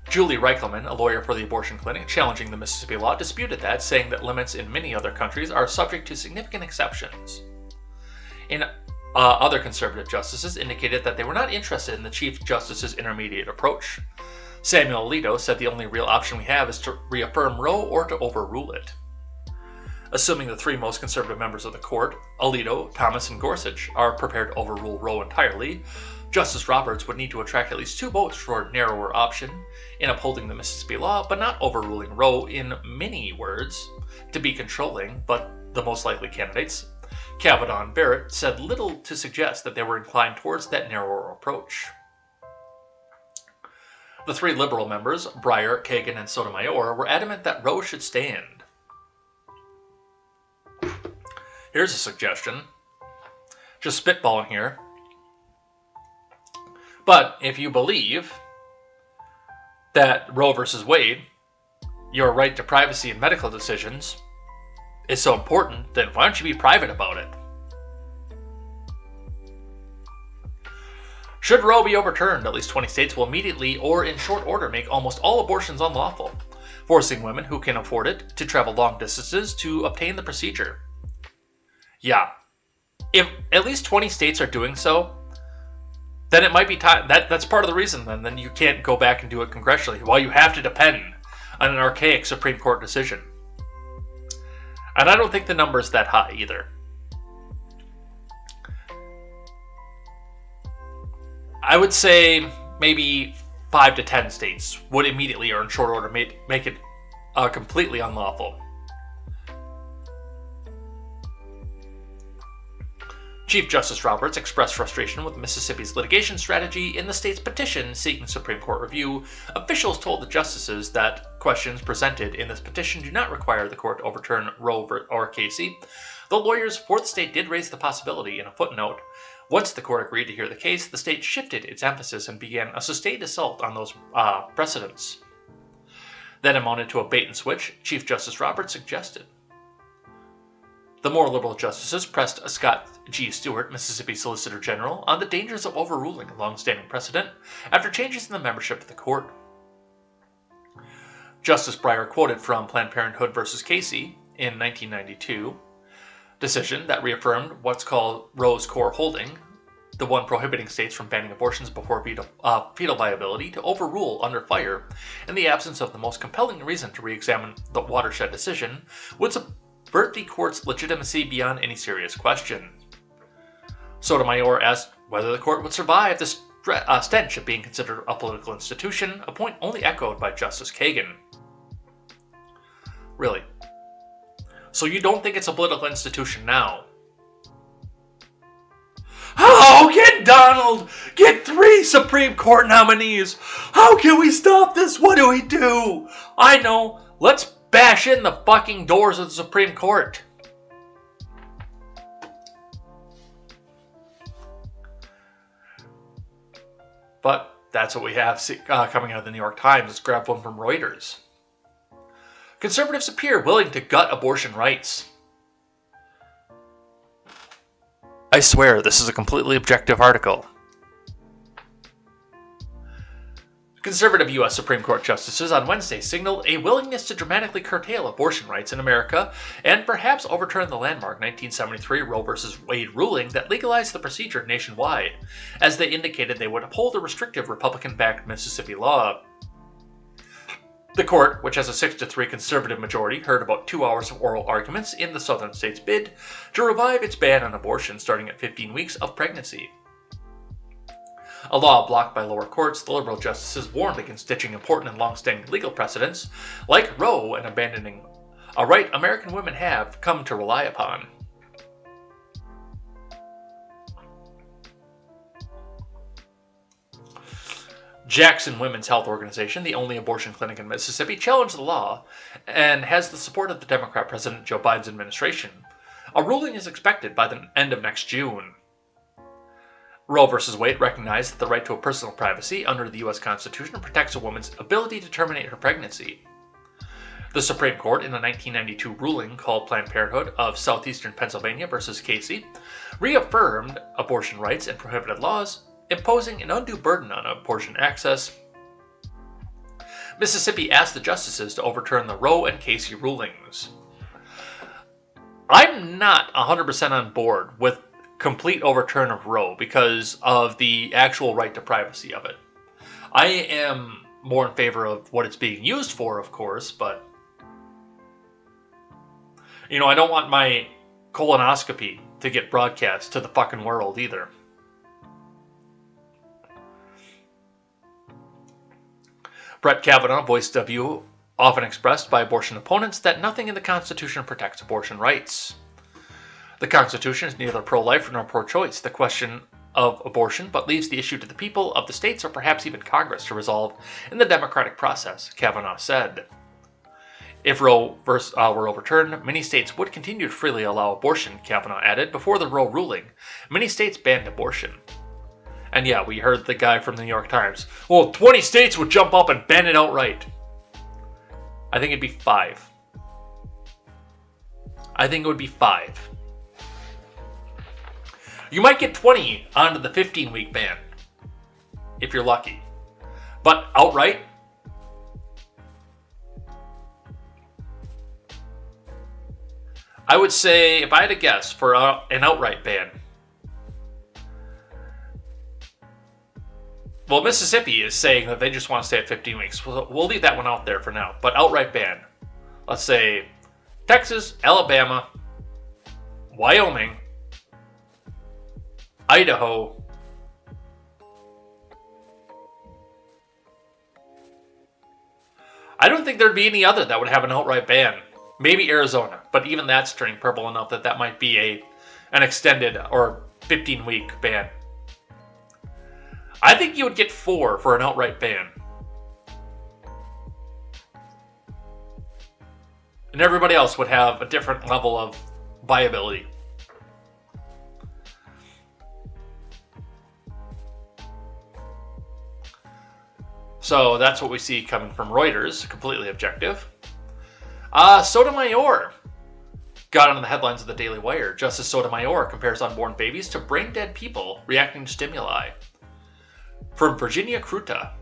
Julie Reichelman, a lawyer for the abortion clinic challenging the Mississippi law, disputed that, saying that limits in many other countries are subject to significant exceptions. Other conservative justices indicated that they were not interested in the Chief Justice's intermediate approach. Samuel Alito said the only real option we have is to reaffirm Roe or to overrule it. Assuming the 3 most conservative members of the court, Alito, Thomas, and Gorsuch, are prepared to overrule Roe entirely, Justice Roberts would need to attract at least 2 votes for a narrower option in upholding the Mississippi law, but not overruling Roe. In many words, to be controlling, but the most likely candidates, Kavanaugh and Barrett, said little to suggest that they were inclined towards that narrower approach. The 3 liberal members, Breyer, Kagan, and Sotomayor, were adamant that Roe should stand. Here's a suggestion. Just spitballing here. But if you believe that Roe versus Wade, your right to privacy in medical decisions, is so important, then why don't you be private about it? Should Roe be overturned, at least 20 states will immediately or in short order make almost all abortions unlawful. forcing women who can afford it to travel long distances to obtain the procedure. Yeah, if at least 20 states are doing so, then it might be time. That's part of the reason then you can't go back and do it congressionally, while you have to depend on an archaic Supreme Court decision. And I don't think the number is that high either. I would say maybe 5 to 10 states would immediately or in short order make it completely unlawful. Chief Justice Roberts expressed frustration with Mississippi's litigation strategy in the state's petition seeking Supreme Court review. Officials told the justices that questions presented in this petition do not require the court to overturn Roe or Casey. The lawyers for the state did raise the possibility in a footnote. Once the court agreed to hear the case, the state shifted its emphasis and began a sustained assault on those precedents. That amounted to a bait and switch, Chief Justice Roberts suggested. The more liberal justices pressed Scott G. Stewart, Mississippi Solicitor General, on the dangers of overruling a long-standing precedent after changes in the membership of the court. Justice Breyer quoted from Planned Parenthood v. Casey in 1992 decision that reaffirmed what's called Roe's core holding, the one prohibiting states from banning abortions before fetal viability, to overrule under fire in the absence of the most compelling reason to re-examine the watershed decision would subvert the court's legitimacy beyond any serious question. Sotomayor asked whether the court would survive the stench of being considered a political institution, a point only echoed by Justice Kagan. Really? So you don't think it's a political institution now? How can Donald get 3 Supreme Court nominees? How can we stop this? What do we do? I know. Let's bash in the fucking doors of the Supreme Court. But that's what we have coming out of the New York Times. Let's grab one from Reuters. Conservatives appear willing to gut abortion rights. I swear, this is a completely objective article. Conservative U.S. Supreme Court justices on Wednesday signaled a willingness to dramatically curtail abortion rights in America and perhaps overturn the landmark 1973 Roe v. Wade ruling that legalized the procedure nationwide, as they indicated they would uphold a restrictive Republican-backed Mississippi law. The court, which has a 6-3 conservative majority, heard about 2 hours of oral arguments in the southern state's bid to revive its ban on abortion starting at 15 weeks of pregnancy. A law blocked by lower courts, the liberal justices warned against ditching important and long-standing legal precedents, like Roe, and abandoning a right American women have come to rely upon. Jackson Women's Health Organization, the only abortion clinic in Mississippi, challenged the law and has the support of the Democrat President Joe Biden's administration. A ruling is expected by the end of next June. Roe v. Wade recognized that the right to a personal privacy under the U.S. Constitution protects a woman's ability to terminate her pregnancy. The Supreme Court, in a 1992 ruling called Planned Parenthood of Southeastern Pennsylvania v. Casey, reaffirmed abortion rights and prohibited laws, imposing an undue burden on abortion access. Mississippi asked the justices to overturn the Roe and Casey rulings. I'm not 100% on board with complete overturn of Roe because of the actual right to privacy of it. I am more in favor of what it's being used for, of course, but I don't want my colonoscopy to get broadcast to the fucking world either. Brett Kavanaugh voiced a view often expressed by abortion opponents that nothing in the Constitution protects abortion rights. The Constitution is neither pro-life nor pro-choice, the question of abortion, but leaves the issue to the people of the states or perhaps even Congress to resolve in the democratic process, Kavanaugh said. If Roe were overturned, many states would continue to freely allow abortion, Kavanaugh added. Before the Roe ruling, many states banned abortion. And yeah, we heard the guy from the New York Times. Well, 20 states would jump up and ban it outright. I think it'd be 5. I think it would be 5. You might get 20 onto the 15-week ban, if you're lucky. But outright, I would say, if I had to guess, for an outright ban. Well, Mississippi is saying that they just want to stay at 15 weeks. We'll leave that one out there for now. But outright ban. Let's say Texas, Alabama, Wyoming, Idaho, I don't think there'd be any other that would have an outright ban. Maybe Arizona, but even that's turning purple enough that that might be an extended or 15-week ban. I think you would get 4 for an outright ban. And everybody else would have a different level of viability. So that's what we see coming from Reuters, completely objective. Sotomayor got on the headlines of the Daily Wire. Justice Sotomayor compares unborn babies to brain-dead people reacting to stimuli. From Virginia Kruta.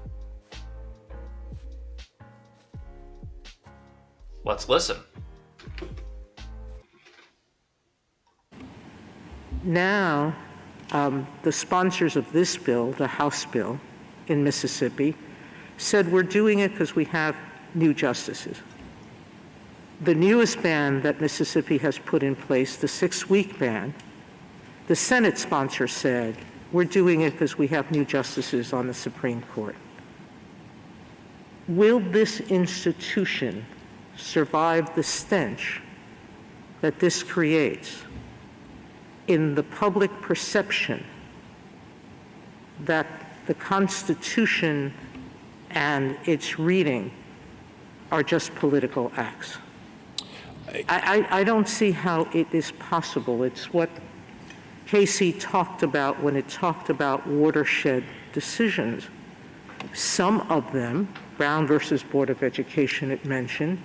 Let's listen. Now, the sponsors of this bill, the House bill in Mississippi, said we're doing it because we have new justices. The newest ban that Mississippi has put in place, the 6-week ban, the Senate sponsor said we're doing it because we have new justices on the Supreme Court. Will this institution survive the stench that this creates in the public perception that the Constitution and its reading are just political acts? I don't see how it is possible. It's what Casey talked about when it talked about watershed decisions. Some of them, Brown versus Board of Education it mentioned,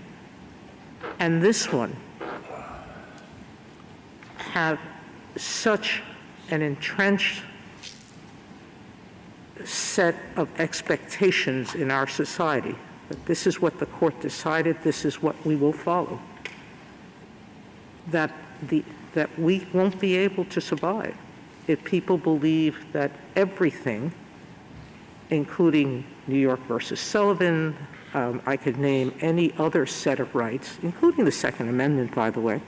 and this one, have such an entrenched set of expectations in our society that this is what the court decided, this is what we will follow, that we won't be able to survive if people believe that everything, including New York versus Sullivan, I could name any other set of rights, including the Second Amendment, by the way.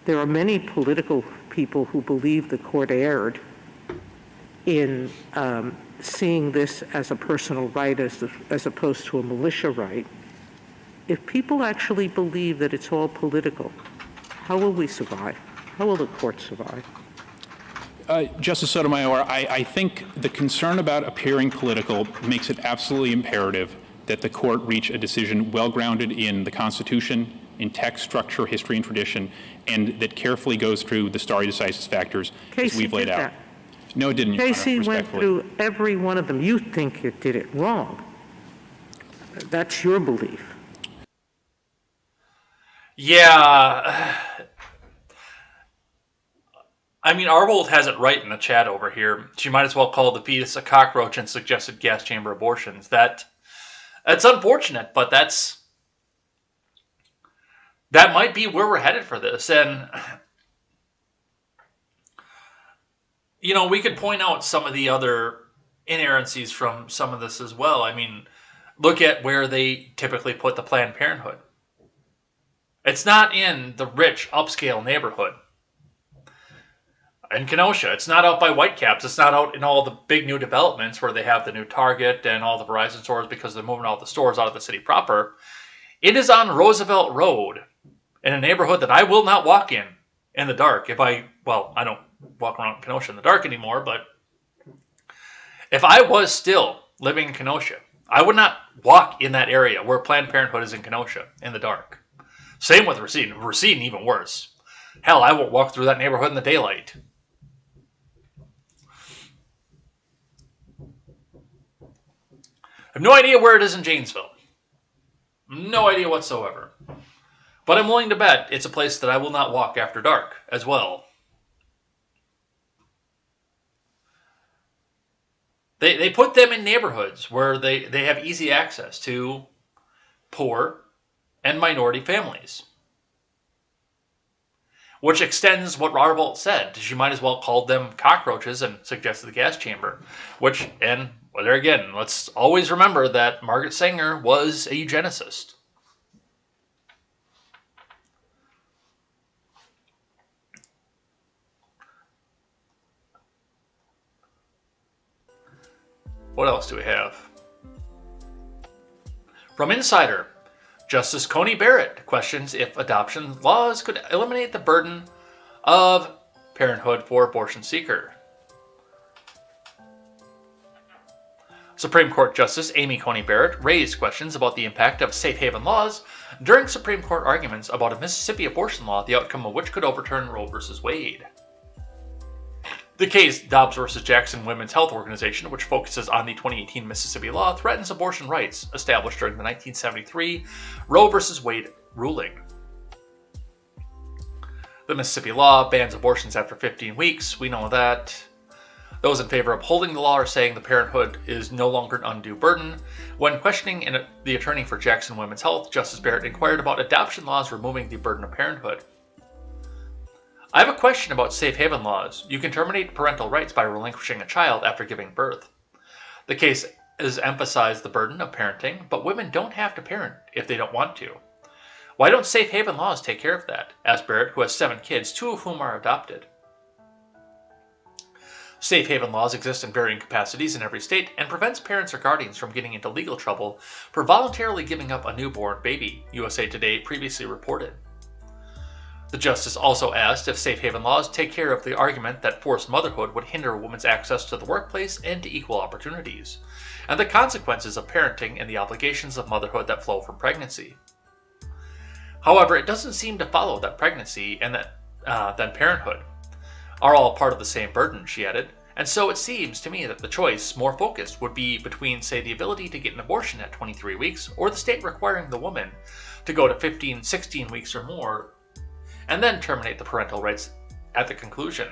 There are many political people who believe the court erred in seeing this as a personal right as opposed to a militia right. If people actually believe that it's all political, how will we survive? How will the court survive? Justice Sotomayor, I think the concern about appearing political makes it absolutely imperative that the court reach a decision well-grounded in the Constitution, in text, structure, history, and tradition, and that carefully goes through the stare decisis factors as we've laid out. No, it didn't, Your Honor, Casey went through every one of them. You think it did it wrong. That's your belief. Yeah. I mean, Arvold has it right in the chat over here. She might as well call the fetus a cockroach and suggested gas chamber abortions. That's unfortunate, but that might be where we're headed for this. And, you know, we could point out some of the other inerrancies from some of this as well. I mean, look at where they typically put the Planned Parenthood. It's not in the rich, upscale neighborhood. In Kenosha, it's not out by Whitecaps. It's not out in all the big new developments where they have the new Target and all the Verizon stores because they're moving all the stores out of the city proper. It is on Roosevelt Road in a neighborhood that I will not walk in the dark. I don't walk around Kenosha in the dark anymore, but if I was still living in Kenosha, I would not walk in that area where Planned Parenthood is in Kenosha in the dark. Same with Racine. Racine, even worse. Hell, I won't walk through that neighborhood in the daylight. I have no idea where it is in Janesville. No idea whatsoever. But I'm willing to bet it's a place that I will not walk after dark as well. They put them in neighborhoods where they have easy access to poor and minority families. which extends what Robert said. She might as well call them cockroaches and suggested the gas chamber. And there again, let's always remember that Margaret Sanger was a eugenicist. What else do we have? From Insider, Justice Coney Barrett questions if adoption laws could eliminate the burden of parenthood for abortion seeker. Supreme Court Justice Amy Coney Barrett raised questions about the impact of safe haven laws during Supreme Court arguments about a Mississippi abortion law, the outcome of which could overturn Roe v. Wade. The case, Dobbs v. Jackson Women's Health Organization, which focuses on the 2018 Mississippi law, threatens abortion rights established during the 1973 Roe v. Wade ruling. The Mississippi law bans abortions after 15 weeks. We know that. Those in favor of upholding the law are saying the parenthood is no longer an undue burden. When questioning the attorney for Jackson Women's Health, Justice Barrett inquired about adoption laws removing the burden of parenthood. I have a question about safe haven laws. You can terminate parental rights by relinquishing a child after giving birth. The case has emphasized the burden of parenting, but women don't have to parent if they don't want to. Why don't safe haven laws take care of that? Asked Barrett, who has 7 kids, 2 of whom are adopted. Safe haven laws exist in varying capacities in every state and prevents parents or guardians from getting into legal trouble for voluntarily giving up a newborn baby, USA Today previously reported. The justice also asked if safe haven laws take care of the argument that forced motherhood would hinder a woman's access to the workplace and to equal opportunities, and the consequences of parenting and the obligations of motherhood that flow from pregnancy. However, it doesn't seem to follow that pregnancy and then parenthood are all part of the same burden, she added, and so it seems to me that the choice, more focused, would be between, say, the ability to get an abortion at 23 weeks or the state requiring the woman to go to 15, 16 weeks or more and then terminate the parental rights at the conclusion.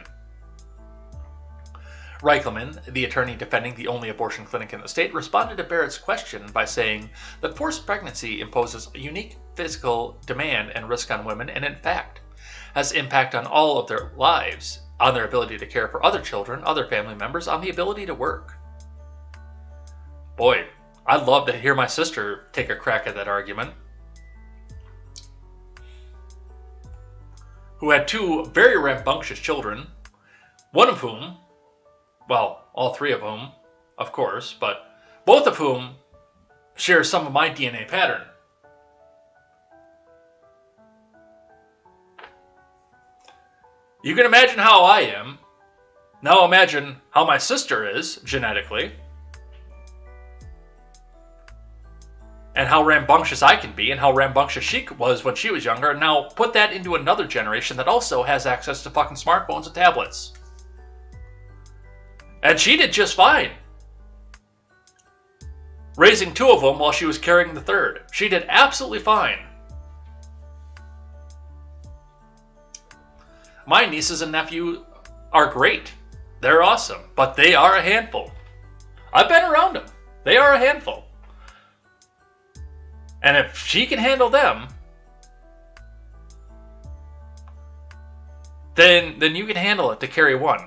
Reichelman, the attorney defending the only abortion clinic in the state, responded to Barrett's question by saying that forced pregnancy imposes a unique physical demand and risk on women and, in fact, has impact on all of their lives, on their ability to care for other children, other family members, on the ability to work. Boy, I'd love to hear my sister take a crack at that argument. Who had 2 very rambunctious children, one of whom, well, all 3 of whom, of course, but both of whom share some of my DNA pattern. You can imagine how I am. Now imagine how my sister is, genetically. And how rambunctious I can be, and how rambunctious she was when she was younger, and now put that into another generation that also has access to fucking smartphones and tablets. And she did just fine. Raising 2 of them while she was carrying the 3rd. She did absolutely fine. My nieces and nephew are great. They're awesome, but they are a handful. I've been around them. They are a handful. And if she can handle them, then you can handle it to carry 1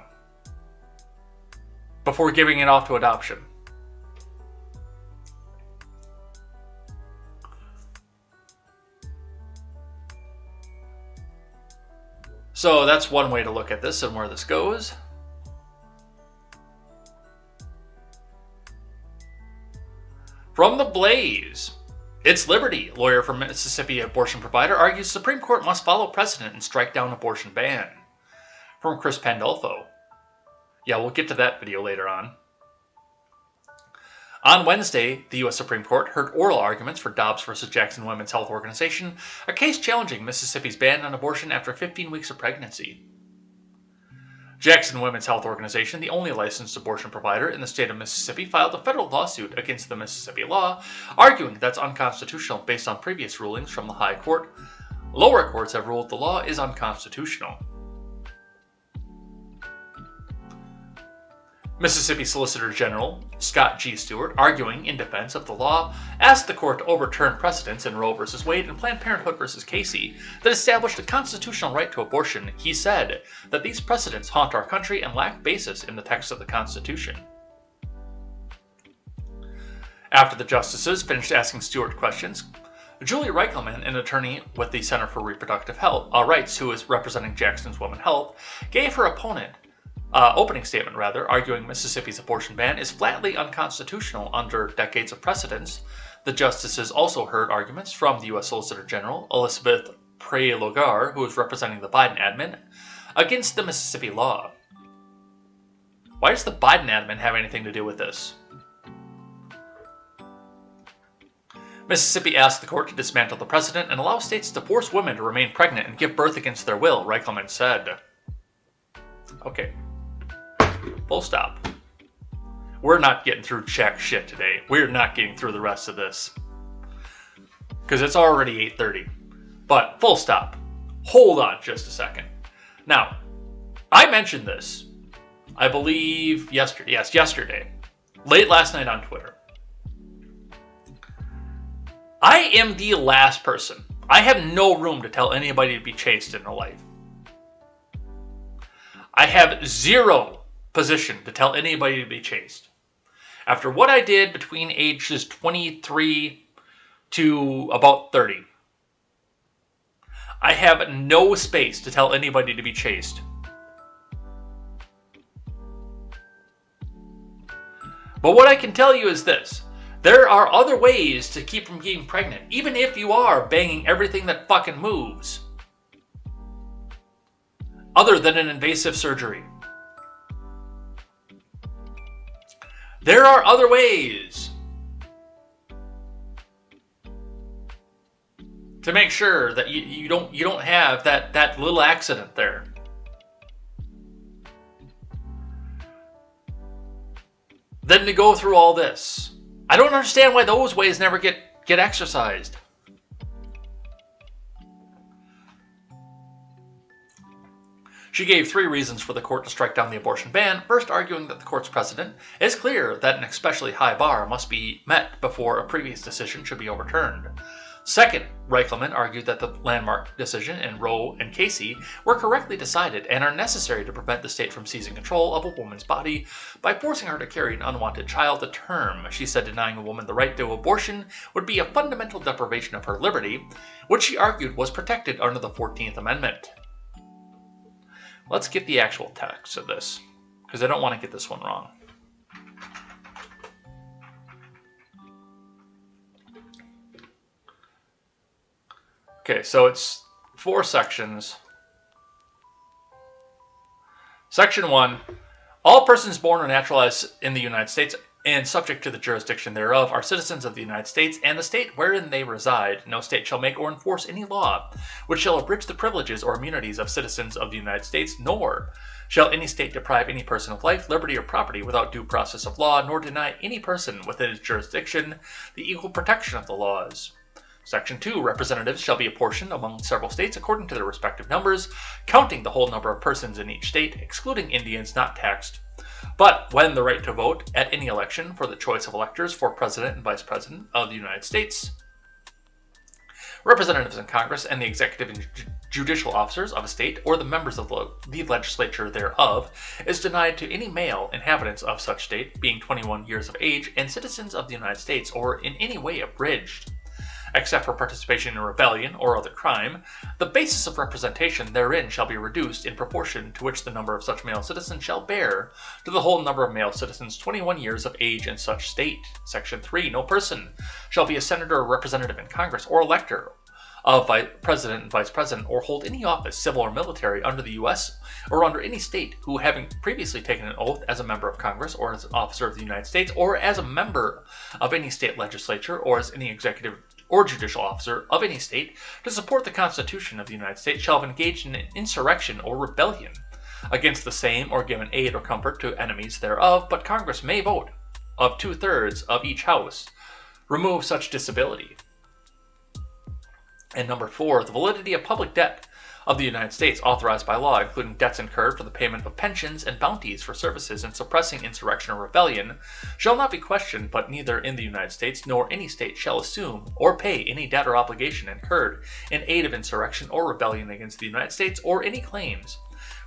before giving it off to adoption. So that's one way to look at this and where this goes. From the Blaze. It's Liberty, lawyer for Mississippi abortion provider, argues Supreme Court must follow precedent and strike down abortion ban. From Chris Pandolfo. Yeah, we'll get to that video later on. On Wednesday, the U.S. Supreme Court heard oral arguments for Dobbs v. Jackson Women's Health Organization, a case challenging Mississippi's ban on abortion after 15 weeks of pregnancy. Jackson Women's Health Organization, the only licensed abortion provider in the state of Mississippi, filed a federal lawsuit against the Mississippi law, arguing that's unconstitutional based on previous rulings from the High Court. Lower courts have ruled the law is unconstitutional. Mississippi Solicitor General Scott G. Stewart, arguing in defense of the law, asked the court to overturn precedents in Roe v. Wade and Planned Parenthood v. Casey that established a constitutional right to abortion. He said that these precedents haunt our country and lack basis in the text of the Constitution. After the justices finished asking Stewart questions, Julie Reichelman, an attorney with the Center for Reproductive Rights who is representing Jackson's Women's Health, gave her opening statement, arguing Mississippi's abortion ban is flatly unconstitutional under decades of precedents. The justices also heard arguments from the U.S. Solicitor General Elizabeth Prelogar, who is representing the Biden admin, against the Mississippi law. Why does the Biden admin have anything to do with this? Mississippi asked the court to dismantle the precedent and allow states to force women to remain pregnant and give birth against their will, Reichelman said. Okay. Full stop. We're not getting through jack shit today. We're not getting through the rest of this. Because it's already 8:30. But full stop. Hold on just a second. Now, I mentioned this, I believe yesterday. Yes, yesterday. Late last night on Twitter. I am the last person. I have no room to tell anybody to be chaste in their life. I have zero position to tell anybody to be chaste. After what I did between ages 23 to about 30, I have no space to tell anybody to be chaste. But what I can tell you is this. There are other ways to keep from getting pregnant, even if you are banging everything that fucking moves. Other than an invasive surgery. There are other ways to make sure that you don't have that little accident there. Then to go through all this. I don't understand why those ways never get exercised. She gave 3 reasons for the court to strike down the abortion ban, first arguing that the court's precedent is clear that an especially high bar must be met before a previous decision should be overturned. Second, Reichelman argued that the landmark decision in Roe and Casey were correctly decided and are necessary to prevent the state from seizing control of a woman's body by forcing her to carry an unwanted child to term. She said denying a woman the right to abortion would be a fundamental deprivation of her liberty, which she argued was protected under the 14th Amendment. Let's get the actual text of this, because I don't want to get this one wrong. Okay, so it's 4 sections. Section 1. All persons born or naturalized in the United States and subject to the jurisdiction thereof are citizens of the United States and the state wherein they reside. No state shall make or enforce any law which shall abridge the privileges or immunities of citizens of the United States, nor shall any state deprive any person of life, liberty, or property without due process of law, nor deny any person within its jurisdiction the equal protection of the laws. Section 2. Representatives shall be apportioned among several states according to their respective numbers, counting the whole number of persons in each state, excluding Indians not taxed. But when the right to vote at any election for the choice of electors for President and Vice President of the United States, representatives in Congress, and the executive and judicial officers of a state, or the members of the legislature thereof, is denied to any male inhabitants of such state, being 21 years of age, and citizens of the United States, or in any way abridged, except for participation in rebellion or other crime, the basis of representation therein shall be reduced in proportion to which the number of such male citizens shall bear to the whole number of male citizens 21 years of age in such state. Section 3. No person shall be a senator or representative in Congress or elector of President and Vice President, or hold any office, civil or military, under the U.S. or under any state, who having previously taken an oath as a member of Congress or as an officer of the United States, or as a member of any state legislature, or as any executive or judicial officer of any state, to support the Constitution of the United States, shall have engaged in an insurrection or rebellion against the same, or given aid or comfort to enemies thereof, but Congress may vote of 2/3 of each house, remove such disability. And number 4, the validity of public debt of the United States authorized by law, including debts incurred for the payment of pensions and bounties for services in suppressing insurrection or rebellion, shall not be questioned, but neither in the United States nor any state shall assume or pay any debt or obligation incurred in aid of insurrection or rebellion against the United States, or any claims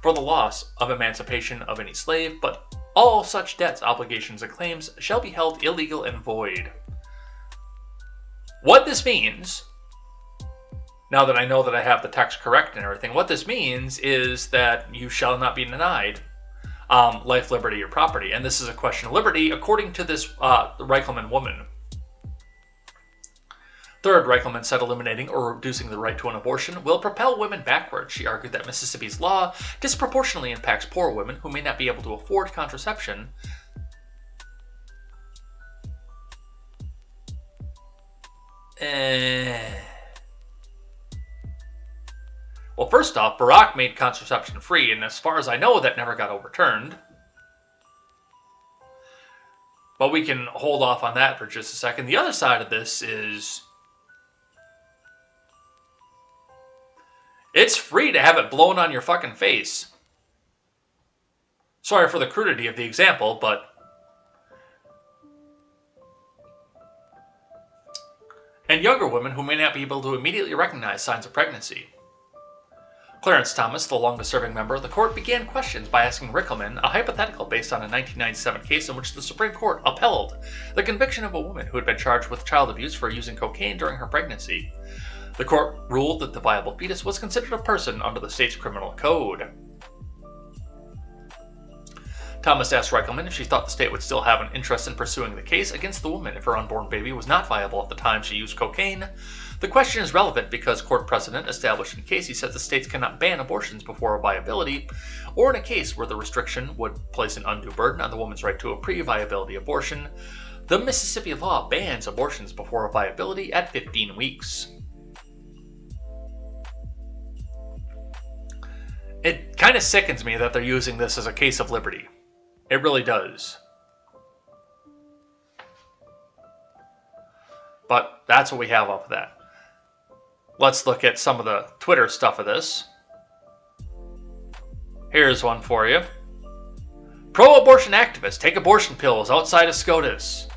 for the loss of emancipation of any slave, but all such debts, obligations, and claims shall be held illegal and void. What this means, now that I know that I have the text correct and everything, what this means is that you shall not be denied life, liberty, or property. And this is a question of liberty, according to this Reichelman woman. Third, Reichelman said eliminating or reducing the right to an abortion will propel women backwards. She argued that Mississippi's law disproportionately impacts poor women who may not be able to afford contraception. Well, first off, Barack made contraception free, and as far as I know, that never got overturned. But we can hold off on that for just a second. The other side of this is, it's free to have it blown on your fucking face. Sorry for the crudity of the example, but and younger women who may not be able to immediately recognize signs of pregnancy. Clarence Thomas, the longest-serving member of the court, began questions by asking Reichelman a hypothetical based on a 1997 case in which the Supreme Court upheld the conviction of a woman who had been charged with child abuse for using cocaine during her pregnancy. The court ruled that the viable fetus was considered a person under the state's criminal code. Thomas asked Reichelman if she thought the state would still have an interest in pursuing the case against the woman if her unborn baby was not viable at the time she used cocaine. The question is relevant because court precedent established in Casey says the states cannot ban abortions before a viability, or in a case where the restriction would place an undue burden on the woman's right to a pre-viability abortion. The Mississippi law bans abortions before a viability at 15 weeks. It kind of sickens me that they're using this as a case of liberty. It really does. But that's what we have off of that. Let's look at some of the Twitter stuff of this. Here's one for you. Pro-abortion activists take abortion pills outside of SCOTUS.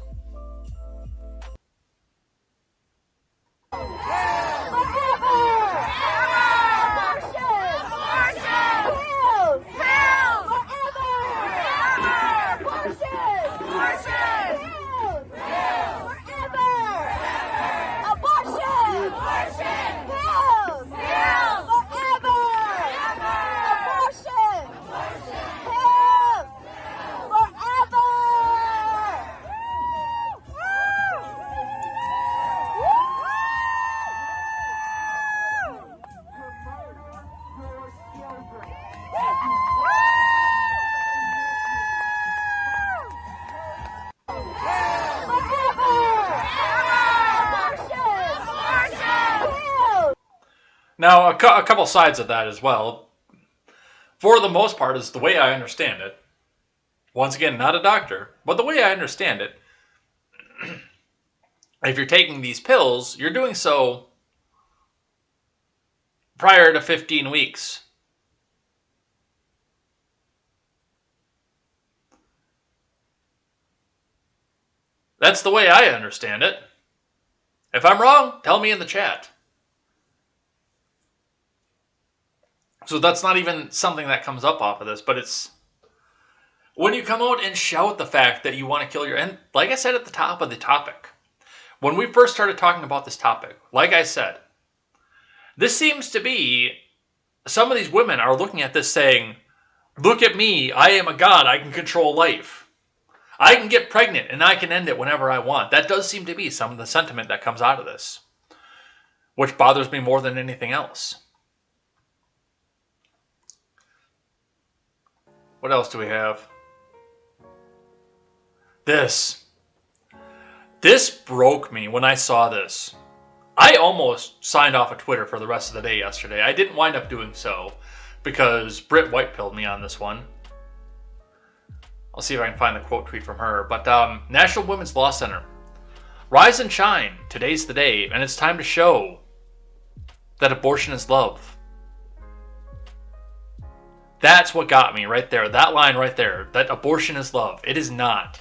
Now, a couple sides of that as well. For the most part, is the way I understand it. Once again, not a doctor, but the way I understand it, if you're taking these pills, you're doing so prior to 15 weeks. That's the way I understand it. If I'm wrong, tell me in the chat. So that's not even something that comes up off of this, but it's when you come out and shout the fact that you want to kill your, and like I said at the top of the topic, when we first started talking about this topic, like I said, this seems to be, some of these women are looking at this saying, look at me, I am a god, I can control life. I can get pregnant and I can end it whenever I want. That does seem to be some of the sentiment that comes out of this, which bothers me more than anything else. What else do we have? This broke me when I saw this. I almost signed off of Twitter for the rest of the day yesterday. I didn't wind up doing so because Britt white-pilled me on this one. I'll see if I can find the quote tweet from her. But National Women's Law Center. Rise and shine. Today's the day, and it's time to show. that abortion is love. That's what got me right there. That line right there. That abortion is love. It is not.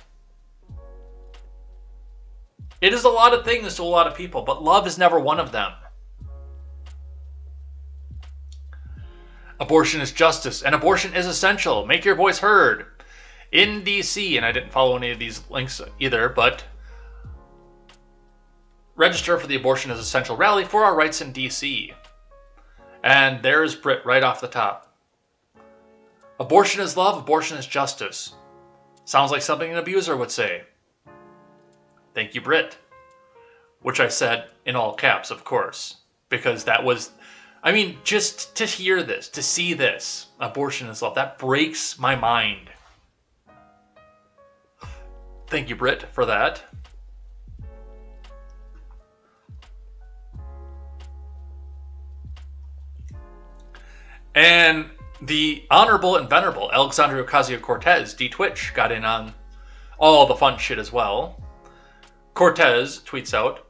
It is a lot of things to a lot of people, but love is never one of them. Abortion is justice, and abortion is essential. Make your voice heard. In DC, and I didn't follow any of these links either, but register for the Abortion is Essential rally for our rights in DC. And there's Britt right off the top. Abortion is love, abortion is justice. Sounds like something an abuser would say. Thank you, Britt. Which I said in all caps, of course. Because that was, I mean, just to hear this, to see this, abortion is love, that breaks my mind. Thank you, Britt, for that. And the Honorable and Venerable Alexandria Ocasio-Cortez, D-Twitch, got in on all the fun shit as well. Cortez tweets out,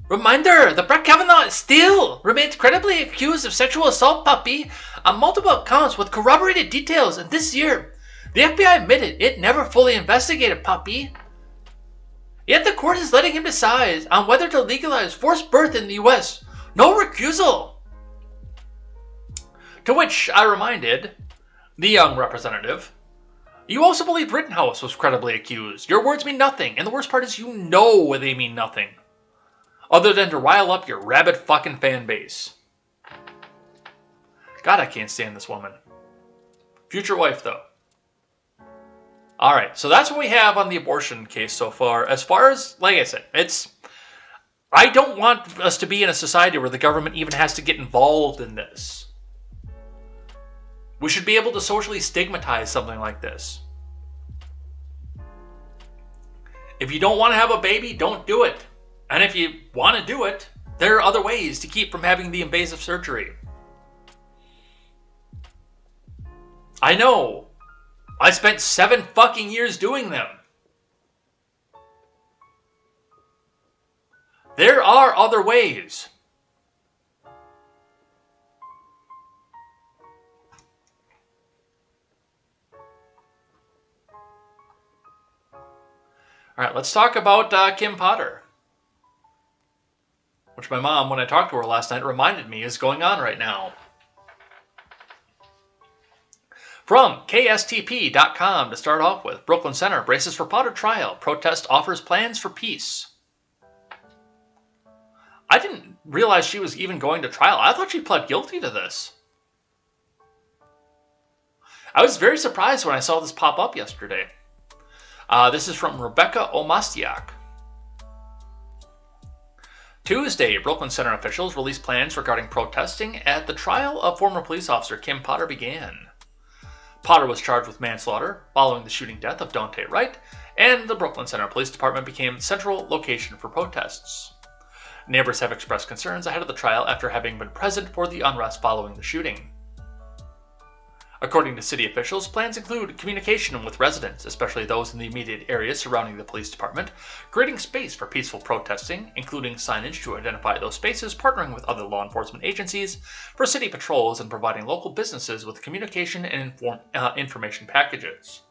"Reminder, the Brett Kavanaugh still remains credibly accused of sexual assault, puppy, on multiple accounts with corroborated details, and this year, the FBI admitted it never fully investigated, puppy. Yet the court is letting him decide on whether to legalize forced birth in the U.S. No recusal." To which I reminded the young representative, "You also believe Rittenhouse was credibly accused. Your words mean nothing, and the worst part is you know they mean nothing. Other than to rile up your rabid fucking fan base." God, I can't stand this woman. Future wife, though. Alright, so that's what we have on the abortion case so far. As far as, like I said, I don't want us to be in a society where the government even has to get involved in this. We should be able to socially stigmatize something like this. If you don't want to have a baby, don't do it. And if you want to do it, there are other ways to keep from having the invasive surgery. I know. I spent 7 fucking years doing them. There are other ways. All right, let's talk about Kim Potter, which my mom, when I talked to her last night, reminded me is going on right now. From KSTP.com to start off with, Brooklyn Center braces for Potter trial. Protest offers plans for peace. I didn't realize she was even going to trial. I thought she pled guilty to this. I was very surprised when I saw this pop up yesterday. This is from Rebecca Omastiak. Tuesday, Brooklyn Center officials released plans regarding protesting at the trial of former police officer Kim Potter began. Potter was charged with manslaughter following the shooting death of Daunte Wright, and the Brooklyn Center Police Department became the central location for protests. Neighbors have expressed concerns ahead of the trial after having been present for the unrest following the shooting. According to city officials, plans include communication with residents, especially those in the immediate areas surrounding the police department, creating space for peaceful protesting, including signage to identify those spaces, partnering with other law enforcement agencies for city patrols, and providing local businesses with communication and information packages.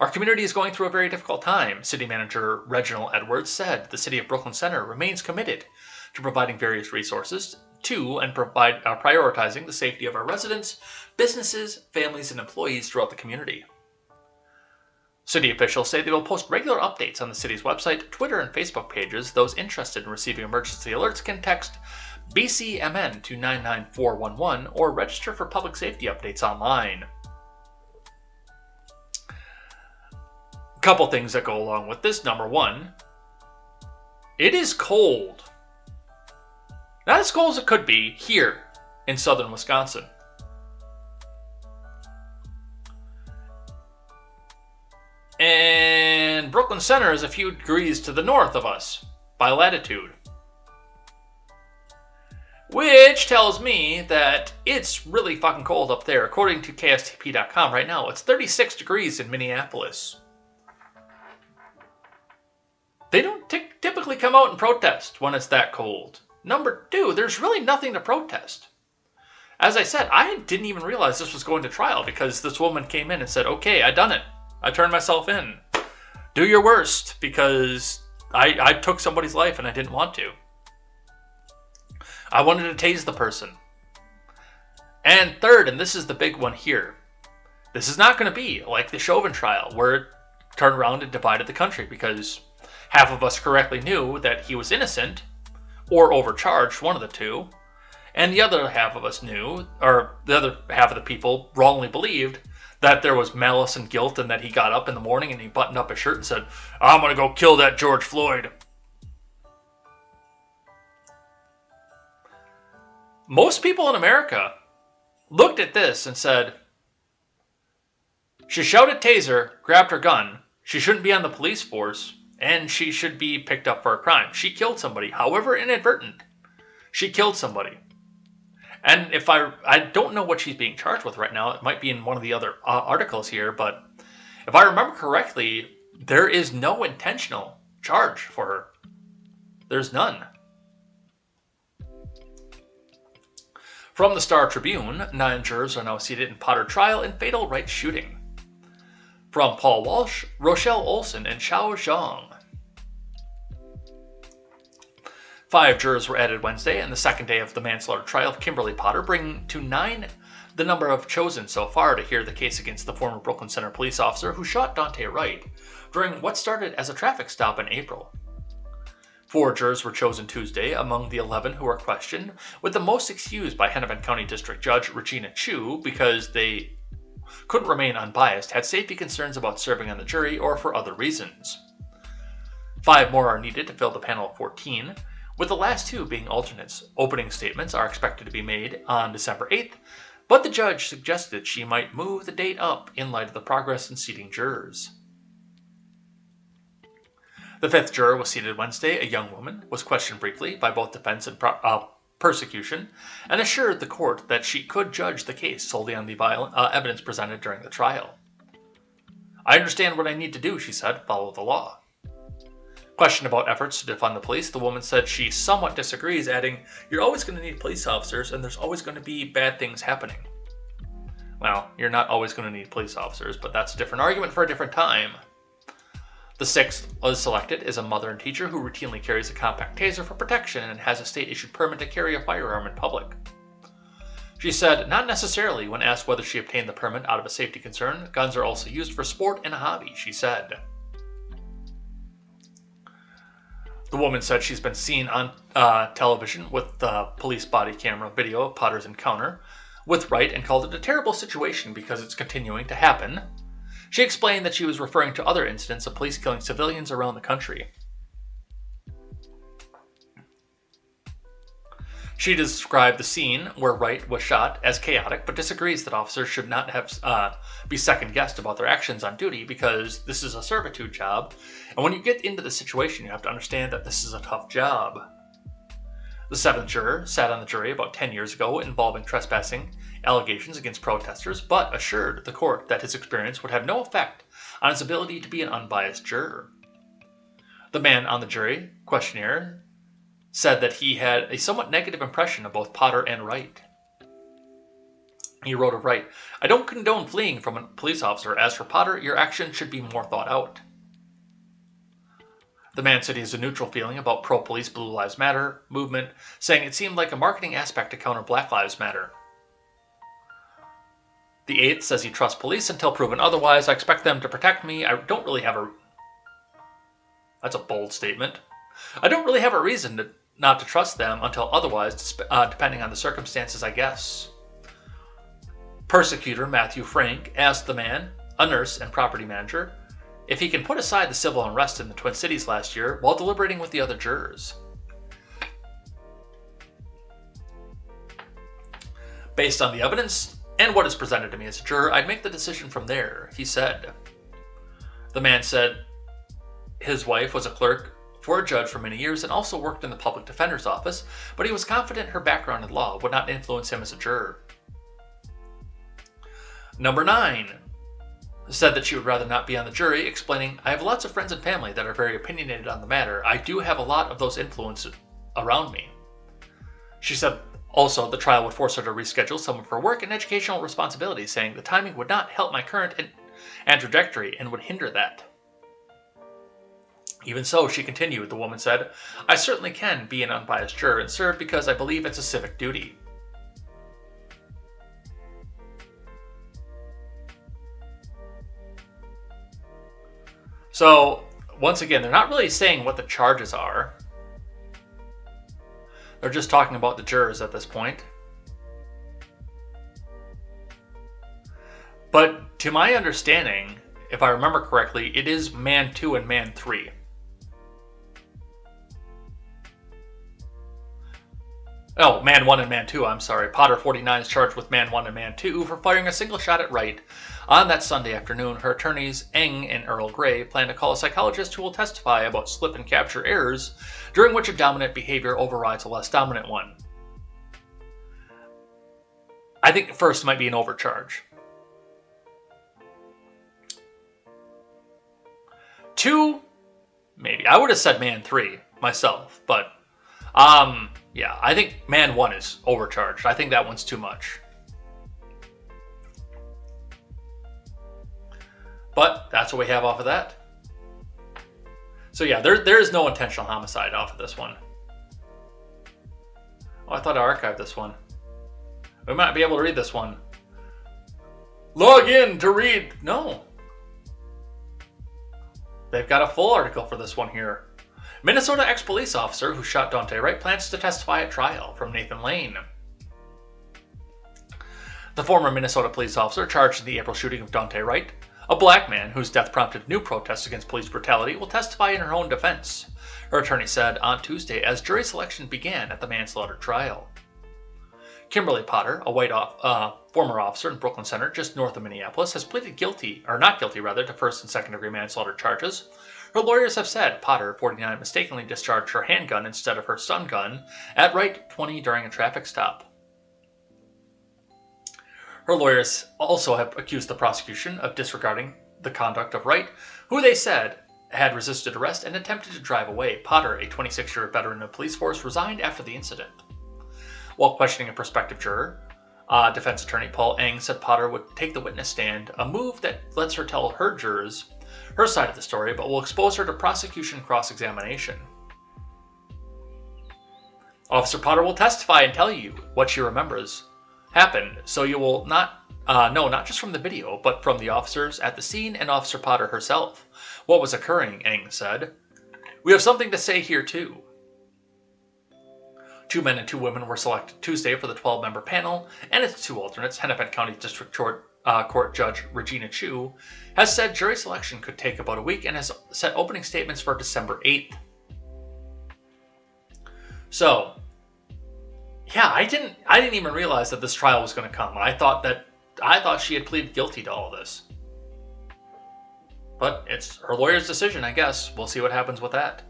Our community is going through a very difficult time, City Manager Reginald Edwards said. The City of Brooklyn Center remains committed to providing various resources to and prioritizing the safety of our residents, businesses, families, and employees throughout the community. City officials say they will post regular updates on the city's website, Twitter, and Facebook pages. Those interested in receiving emergency alerts can text BCMN to 99411 or register for public safety updates online. A couple things that go along with this. Number one, it is cold. Not as cold as it could be here in southern Wisconsin. And Brooklyn Center is a few degrees to the north of us by latitude. Which tells me that it's really fucking cold up there. According to KSTP.com right now, it's 36 degrees in Minneapolis. They don't typically come out and protest when it's that cold. Number two, there's really nothing to protest. As I said, I didn't even realize this was going to trial because this woman came in and said, okay, I done it. I turned myself in. Do your worst, because I took somebody's life and I didn't want to. I wanted to tase the person. And third, and this is the big one here, this is not going to be like the Chauvin trial where it turned around and divided the country because half of us correctly knew that he was innocent or overcharged, one of the two, and the other half of us knew, or the other half of the people wrongly believed, that there was malice and guilt and that he got up in the morning and he buttoned up his shirt and said, I'm going to go kill that George Floyd. Most people in America looked at this and said, she shouted taser, grabbed her gun, she shouldn't be on the police force, and she should be picked up for a crime. She killed somebody, however inadvertent. She killed somebody. And if I don't know what she's being charged with right now. It might be in one of the other articles here, but if I remember correctly, there is no intentional charge for her. There's none. From the Star Tribune, 9 jurors are now seated in Potter trial in fatal Wright shooting. From Paul Walsh, Rochelle Olson, and Xiao Zhang. 5 jurors were added Wednesday and the second day of the manslaughter trial of Kimberly Potter, bringing to 9 the number of chosen so far to hear the case against the former Brooklyn Center police officer who shot Dante Wright during what started as a traffic stop in April. 4 jurors were chosen Tuesday among the 11 who were questioned, with the most excused by Hennepin County District Judge Regina Chu because they couldn't remain unbiased, had safety concerns about serving on the jury, or for other reasons. 5 more are needed to fill the panel of 14, with the last 2 being alternates. Opening statements are expected to be made on December 8th, but the judge suggested she might move the date up in light of the progress in seating jurors. The 5th juror was seated Wednesday. A young woman was questioned briefly by both defense and prosecution and assured the court that she could judge the case solely on the evidence presented during the trial. I understand what I need to do, she said, follow the law. Questioned about efforts to defund the police, the woman said she somewhat disagrees, adding, you're always going to need police officers and there's always going to be bad things happening. Well, you're not always going to need police officers, but that's a different argument for a different time. The 6th was selected is a mother and teacher who routinely carries a compact taser for protection and has a state-issued permit to carry a firearm in public. She said, not necessarily when asked whether she obtained the permit out of a safety concern. Guns are also used for sport and a hobby, she said. The woman said she's been seen on television with the police body camera video of Potter's encounter with Wright and called it a terrible situation because it's continuing to happen. She explained that she was referring to other incidents of police killing civilians around the country. She described the scene where Wright was shot as chaotic, but disagrees that officers should not have be second-guessed about their actions on duty because this is a servitude job, and when you get into the situation, you have to understand that this is a tough job. The 7th juror sat on the jury about 10 years ago involving trespassing allegations against protesters, but assured the court that his experience would have no effect on his ability to be an unbiased juror. The man on the jury questionnaire said that he had a somewhat negative impression of both Potter and Wright. He wrote of Wright, I don't condone fleeing from a police officer. As for Potter, your actions should be more thought out. The man said he has a neutral feeling about pro-police Blue Lives Matter movement, saying it seemed like a marketing aspect to counter Black Lives Matter. The 8th says he trusts police until proven otherwise. I expect them to protect me. I don't really have a... That's a bold statement. I don't really have a reason not to trust them until otherwise, depending on the circumstances, I guess. Persecutor Matthew Frank asked the man, a nurse and property manager, if he can put aside the civil unrest in the Twin Cities last year while deliberating with the other jurors. Based on the evidence and what is presented to me as a juror, I'd make the decision from there, he said. The man said his wife was a clerk for a judge for many years and also worked in the public defender's office, but he was confident her background in law would not influence him as a juror. Number 9. said that she would rather not be on the jury, explaining, "I have lots of friends and family that are very opinionated on the matter. I do have a lot of those influences around me." She said also the trial would force her to reschedule some of her work and educational responsibilities, saying the timing would not help my current and trajectory and would hinder that. Even so, she continued, the woman said, "I certainly can be an unbiased juror and serve because I believe it's a civic duty." So, once again, they're not really saying what the charges are. They're just talking about the jurors at this point. But to my understanding, if I remember correctly, it is Man 2 and Man 3. Oh, Man 1 and Man 2, I'm sorry. Potter 49 is charged with Man 1 and Man 2 for firing a single shot at Wright. On that Sunday afternoon, her attorneys, Eng and Earl Grey, plan to call a psychologist who will testify about slip and capture errors, during which a dominant behavior overrides a less dominant one. I think the first might be an overcharge. 2, maybe. I would have said Man 3 myself, but yeah, I think Man 1 is overcharged. I think that one's too much. But that's what we have off of that. So yeah, there is no intentional homicide off of this one. Oh, I thought I archived this one. We might be able to read this one. Log in to read. No. They've got a full article for this one here. Minnesota ex-police officer who shot Daunte Wright plans to testify at trial, from Nathan Lane. The former Minnesota police officer charged in the April shooting of Daunte Wright, a black man whose death prompted new protests against police brutality, will testify in her own defense, her attorney said on Tuesday as jury selection began at the manslaughter trial. Kimberly Potter, a white former officer in Brooklyn Center just north of Minneapolis, has pleaded not guilty to first and second degree manslaughter charges. Her lawyers have said Potter, 49, mistakenly discharged her handgun instead of her stun gun at Wright, 20, during a traffic stop. Her lawyers also have accused the prosecution of disregarding the conduct of Wright, who they said had resisted arrest and attempted to drive away. Potter, a 26-year veteran of the police force, resigned after the incident. While questioning a prospective juror, defense attorney Paul Eng said Potter would take the witness stand, a move that lets her tell her jurors her side of the story, but will expose her to prosecution cross-examination. Officer Potter will testify and tell you what she remembers happened, so you will not know not just from the video, but from the officers at the scene and Officer Potter herself what was occurring, Eng said. We have something to say here too. 2 men and 2 women were selected Tuesday for the 12-member panel, and its 2 alternates, Hennepin County District Court Judge Regina Chu, has said jury selection could take about a week and has set opening statements for December 8th. So, yeah, I didn't even realize that this trial was going to come. I thought she had pleaded guilty to all of this. But it's her lawyer's decision, I guess. We'll see what happens with that.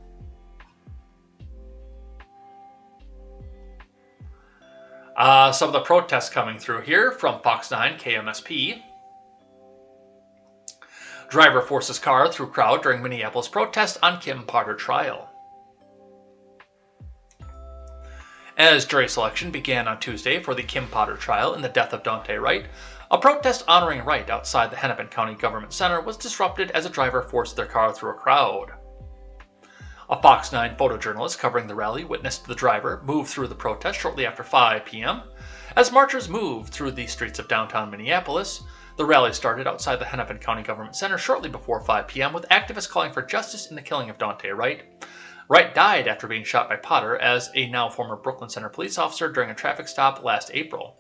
Some of the protests coming through here from Fox 9 KMSP. Driver forces car through crowd during Minneapolis protest on Kim Potter trial. As jury selection began on Tuesday for the Kim Potter trial in the death of Daunte Wright, a protest honoring Wright outside the Hennepin County Government Center was disrupted as a driver forced their car through a crowd. A Fox 9 photojournalist covering the rally witnessed the driver move through the protest shortly after 5 p.m. As marchers moved through the streets of downtown Minneapolis, the rally started outside the Hennepin County Government Center shortly before 5 p.m. with activists calling for justice in the killing of Daunte Wright. Wright died after being shot by Potter as a now former Brooklyn Center police officer during a traffic stop last April.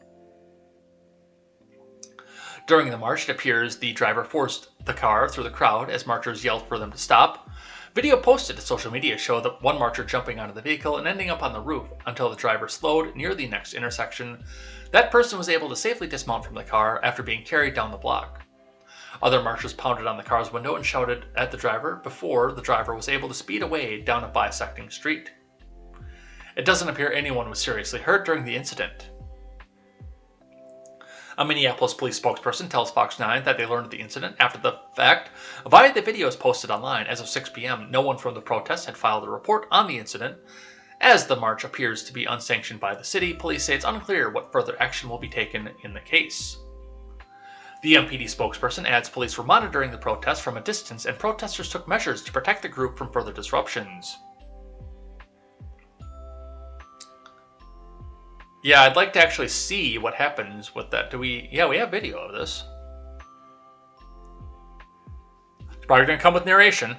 During the march, it appears the driver forced the car through the crowd as marchers yelled for them to stop. Video posted to social media showed that one marcher jumping onto the vehicle and ending up on the roof until the driver slowed near the next intersection. That person was able to safely dismount from the car after being carried down the block. Other marchers pounded on the car's window and shouted at the driver before the driver was able to speed away down a bisecting street. It doesn't appear anyone was seriously hurt during the incident. A Minneapolis police spokesperson tells Fox 9 that they learned of the incident after the fact via the videos posted online. As of 6 p.m., no one from the protest had filed a report on the incident. As the march appears to be unsanctioned by the city, police say it's unclear what further action will be taken in the case. The MPD spokesperson adds police were monitoring the protest from a distance and protesters took measures to protect the group from further disruptions. Yeah, I'd like to actually see what happens with that. Yeah, we have video of this. It's probably going to come with narration.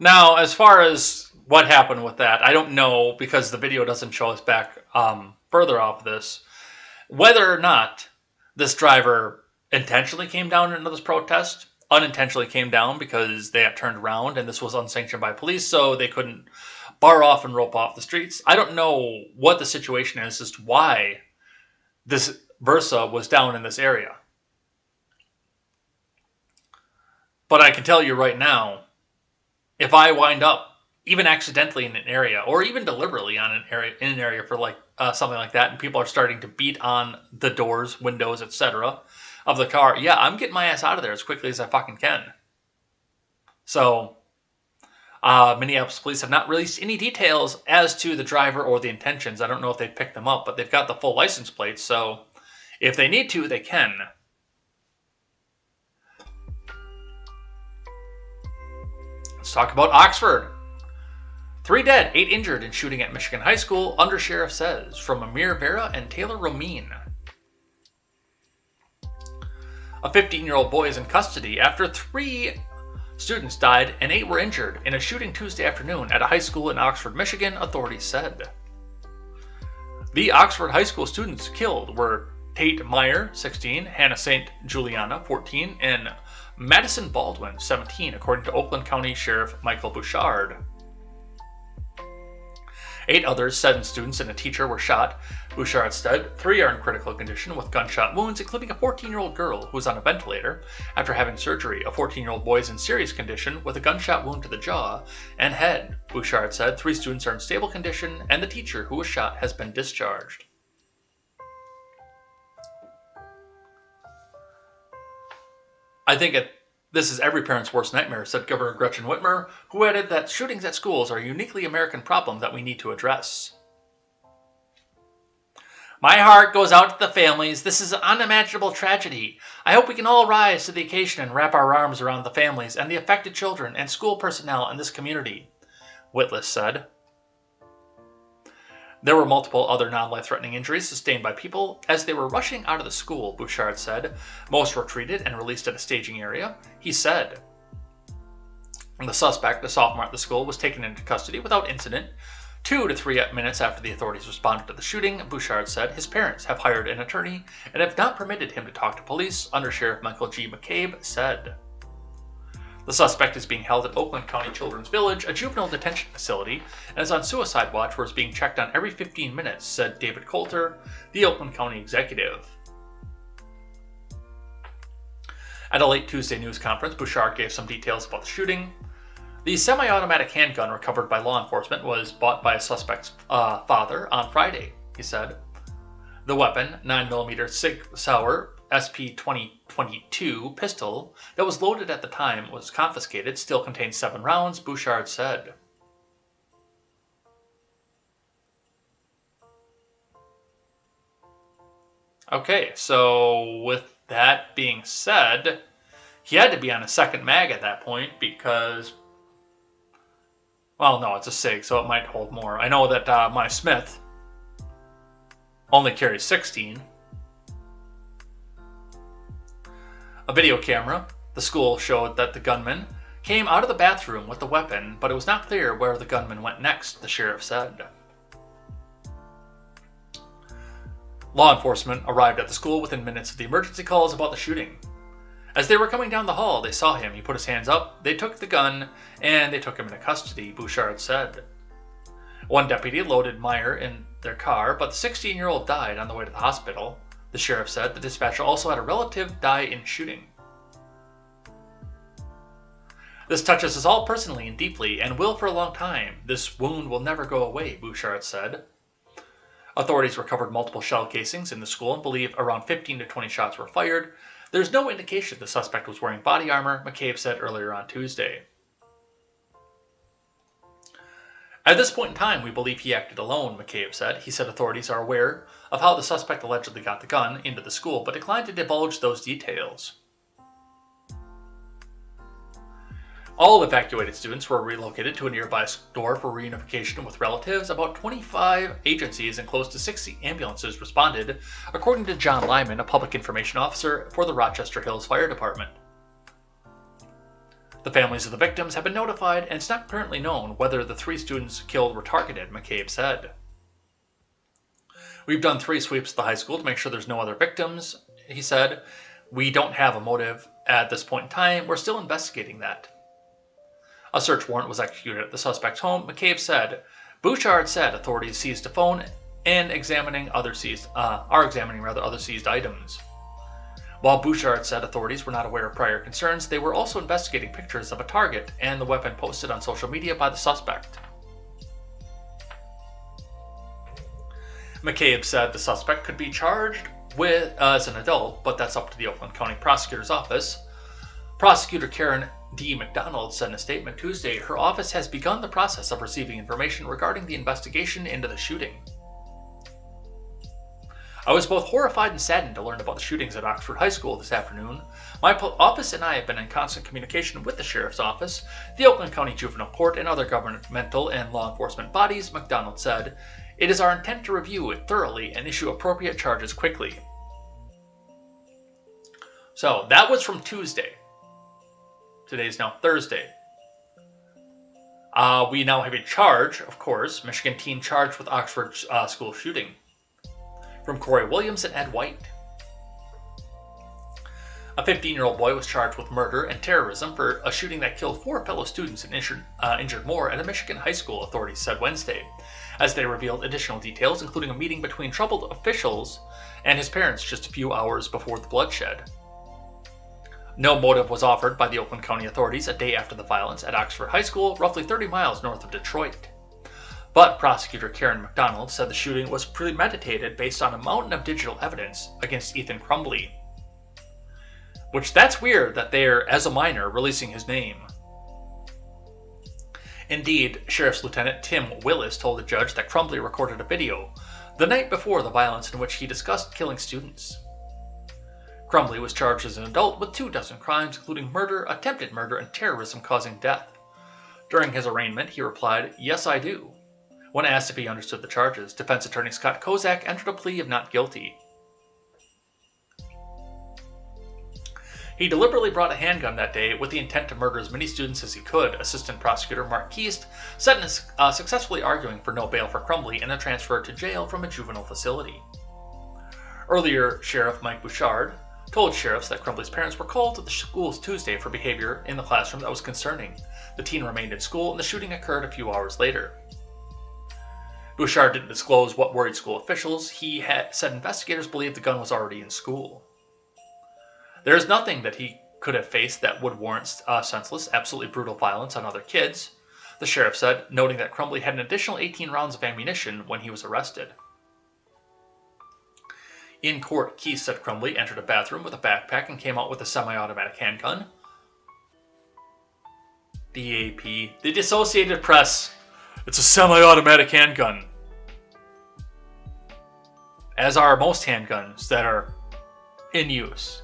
Now, as far as what happened with that, I don't know because the video doesn't show us back further off this, whether or not this driver intentionally came down into this protest, unintentionally came down because they got turned around and this was unsanctioned by police, so they couldn't bar off and rope off the streets. I don't know what the situation is as to why this Versa was down in this area. But I can tell you right now, if I wind up even accidentally in an area or even deliberately in an area for like something like that, and people are starting to beat on the doors, windows, etc. of the car, yeah, I'm getting my ass out of there as quickly as I fucking can. So, Minneapolis police have not released any details as to the driver or the intentions. I don't know if they've picked them up, but they've got the full license plates, so if they need to, they can. Let's talk about Oxford. 3 dead, 8 injured in shooting at Michigan High School, undersheriff says, from Amir Vera and Taylor Romine. A 15-year-old boy is in custody after 3 students died and 8 were injured in a shooting Tuesday afternoon at a high school in Oxford, Michigan, authorities said. The Oxford High School students killed were Tate Meyer, 16, Hannah St. Juliana, 14, and Madison Baldwin, 17, according to Oakland County Sheriff Michael Bouchard. 8 others, 7 students and a teacher, were shot, Bouchard said. 3 are in critical condition with gunshot wounds, including a 14-year-old girl who was on a ventilator after having surgery. A 14-year-old boy is in serious condition with a gunshot wound to the jaw and head, Bouchard said. 3 students are in stable condition, and the teacher who was shot has been discharged. I think this is every parent's worst nightmare, said Governor Gretchen Whitmer, who added that shootings at schools are a uniquely American problem that we need to address. My heart goes out to the families. This is an unimaginable tragedy. I hope we can all rise to the occasion and wrap our arms around the families and the affected children and school personnel in this community, Whitless said. There were multiple other non-life-threatening injuries sustained by people as they were rushing out of the school, Bouchard said. Most were treated and released at a staging area, he said. The suspect, a sophomore at the school, was taken into custody without incident. 2 to 3 minutes after the authorities responded to the shooting, Bouchard said his parents have hired an attorney and have not permitted him to talk to police, Undersheriff Michael G. McCabe said. The suspect is being held at Oakland County Children's Village, a juvenile detention facility, and is on suicide watch where it's being checked on every 15 minutes, said David Coulter, the Oakland County executive. At a late Tuesday news conference, Bouchard gave some details about the shooting. The semi-automatic handgun recovered by law enforcement was bought by a suspect's father on Friday, he said. The weapon, 9mm Sig Sauer SP-2022 pistol that was loaded at the time was confiscated still contained 7 rounds, Bouchard said. Okay, so with that being said, he had to be on a second mag at that point because, well, no, it's a SIG, so it might hold more. I know that my Smith only carries 16. A video camera, the school showed that the gunman came out of the bathroom with the weapon, but it was not clear where the gunman went next, the sheriff said. Law enforcement arrived at the school within minutes of the emergency calls about the shooting. As they were coming down the hall, they saw him. He put his hands up, they took the gun, and they took him into custody, Bouchard said. One deputy loaded Meyer in their car, but the 16-year-old died on the way to the hospital. The sheriff said the dispatcher also had a relative die in shooting. This touches us all personally and deeply, and will for a long time. This wound will never go away, Bouchard said. Authorities recovered multiple shell casings in the school and believe around 15 to 20 shots were fired. There's no indication the suspect was wearing body armor, McCabe said earlier on Tuesday. At this point in time, we believe he acted alone, McCabe said. He said authorities are aware of how the suspect allegedly got the gun into the school, but declined to divulge those details. All evacuated students were relocated to a nearby store for reunification with relatives. About 25 agencies and close to 60 ambulances responded, according to John Lyman, a public information officer for the Rochester Hills Fire Department. The families of the victims have been notified, and it's not currently known whether the 3 students killed were targeted, McCabe said. We've done 3 sweeps at the high school to make sure there's no other victims, he said. We don't have a motive at this point in time. We're still investigating that. A search warrant was executed at the suspect's home, McCabe said. Bouchard said authorities seized a phone and are examining other seized items. While Bouchard said authorities were not aware of prior concerns, they were also investigating pictures of a target and the weapon posted on social media by the suspect. McCabe said the suspect could be charged as an adult, but that's up to the Oakland County Prosecutor's Office. Prosecutor Karen D. McDonald said in a statement Tuesday her office has begun the process of receiving information regarding the investigation into the shooting. I was both horrified and saddened to learn about the shootings at Oxford High School this afternoon. My office and I have been in constant communication with the Sheriff's Office, the Oakland County Juvenile Court, and other governmental and law enforcement bodies, McDonald said. It is our intent to review it thoroughly and issue appropriate charges quickly. So, that was from Tuesday. Today's now Thursday. We now have a charge, of course, Michigan teen charged with Oxford school shooting. From Corey Williams and Ed White. A 15-year-old boy was charged with murder and terrorism for a shooting that killed 4 fellow students and injured more at a Michigan high school, authorities said Wednesday, as they revealed additional details, including a meeting between troubled officials and his parents just a few hours before the bloodshed. No motive was offered by the Oakland County authorities a day after the violence at Oxford High School, roughly 30 miles north of Detroit. But prosecutor Karen McDonald said the shooting was premeditated based on a mountain of digital evidence against Ethan Crumbley. Which, that's weird that they're, as a minor, releasing his name. Indeed, Sheriff's Lieutenant Tim Willis told the judge that Crumbley recorded a video the night before the violence in which he discussed killing students. Crumbley was charged as an adult with 24 crimes, including murder, attempted murder, and terrorism causing death. During his arraignment, he replied, "Yes, I do." When asked if he understood the charges, defense attorney Scott Kozak entered a plea of not guilty. He deliberately brought a handgun that day with the intent to murder as many students as he could, Assistant Prosecutor Mark Keast said in successfully arguing for no bail for Crumbley and a transfer to jail from a juvenile facility. Earlier, Sheriff Mike Bouchard told sheriffs that Crumbley's parents were called to the schools Tuesday for behavior in the classroom that was concerning. The teen remained in school and the shooting occurred a few hours later. Bouchard didn't disclose what worried school officials. He had said investigators believed the gun was already in school. There is nothing that he could have faced that would warrant senseless, absolutely brutal violence on other kids, the sheriff said, noting that Crumbley had an additional 18 rounds of ammunition when he was arrested. In court, Keith said Crumbley entered a bathroom with a backpack and came out with a semi-automatic handgun. DAP. The Associated Press. It's a semi-automatic handgun. As are most handguns that are in use.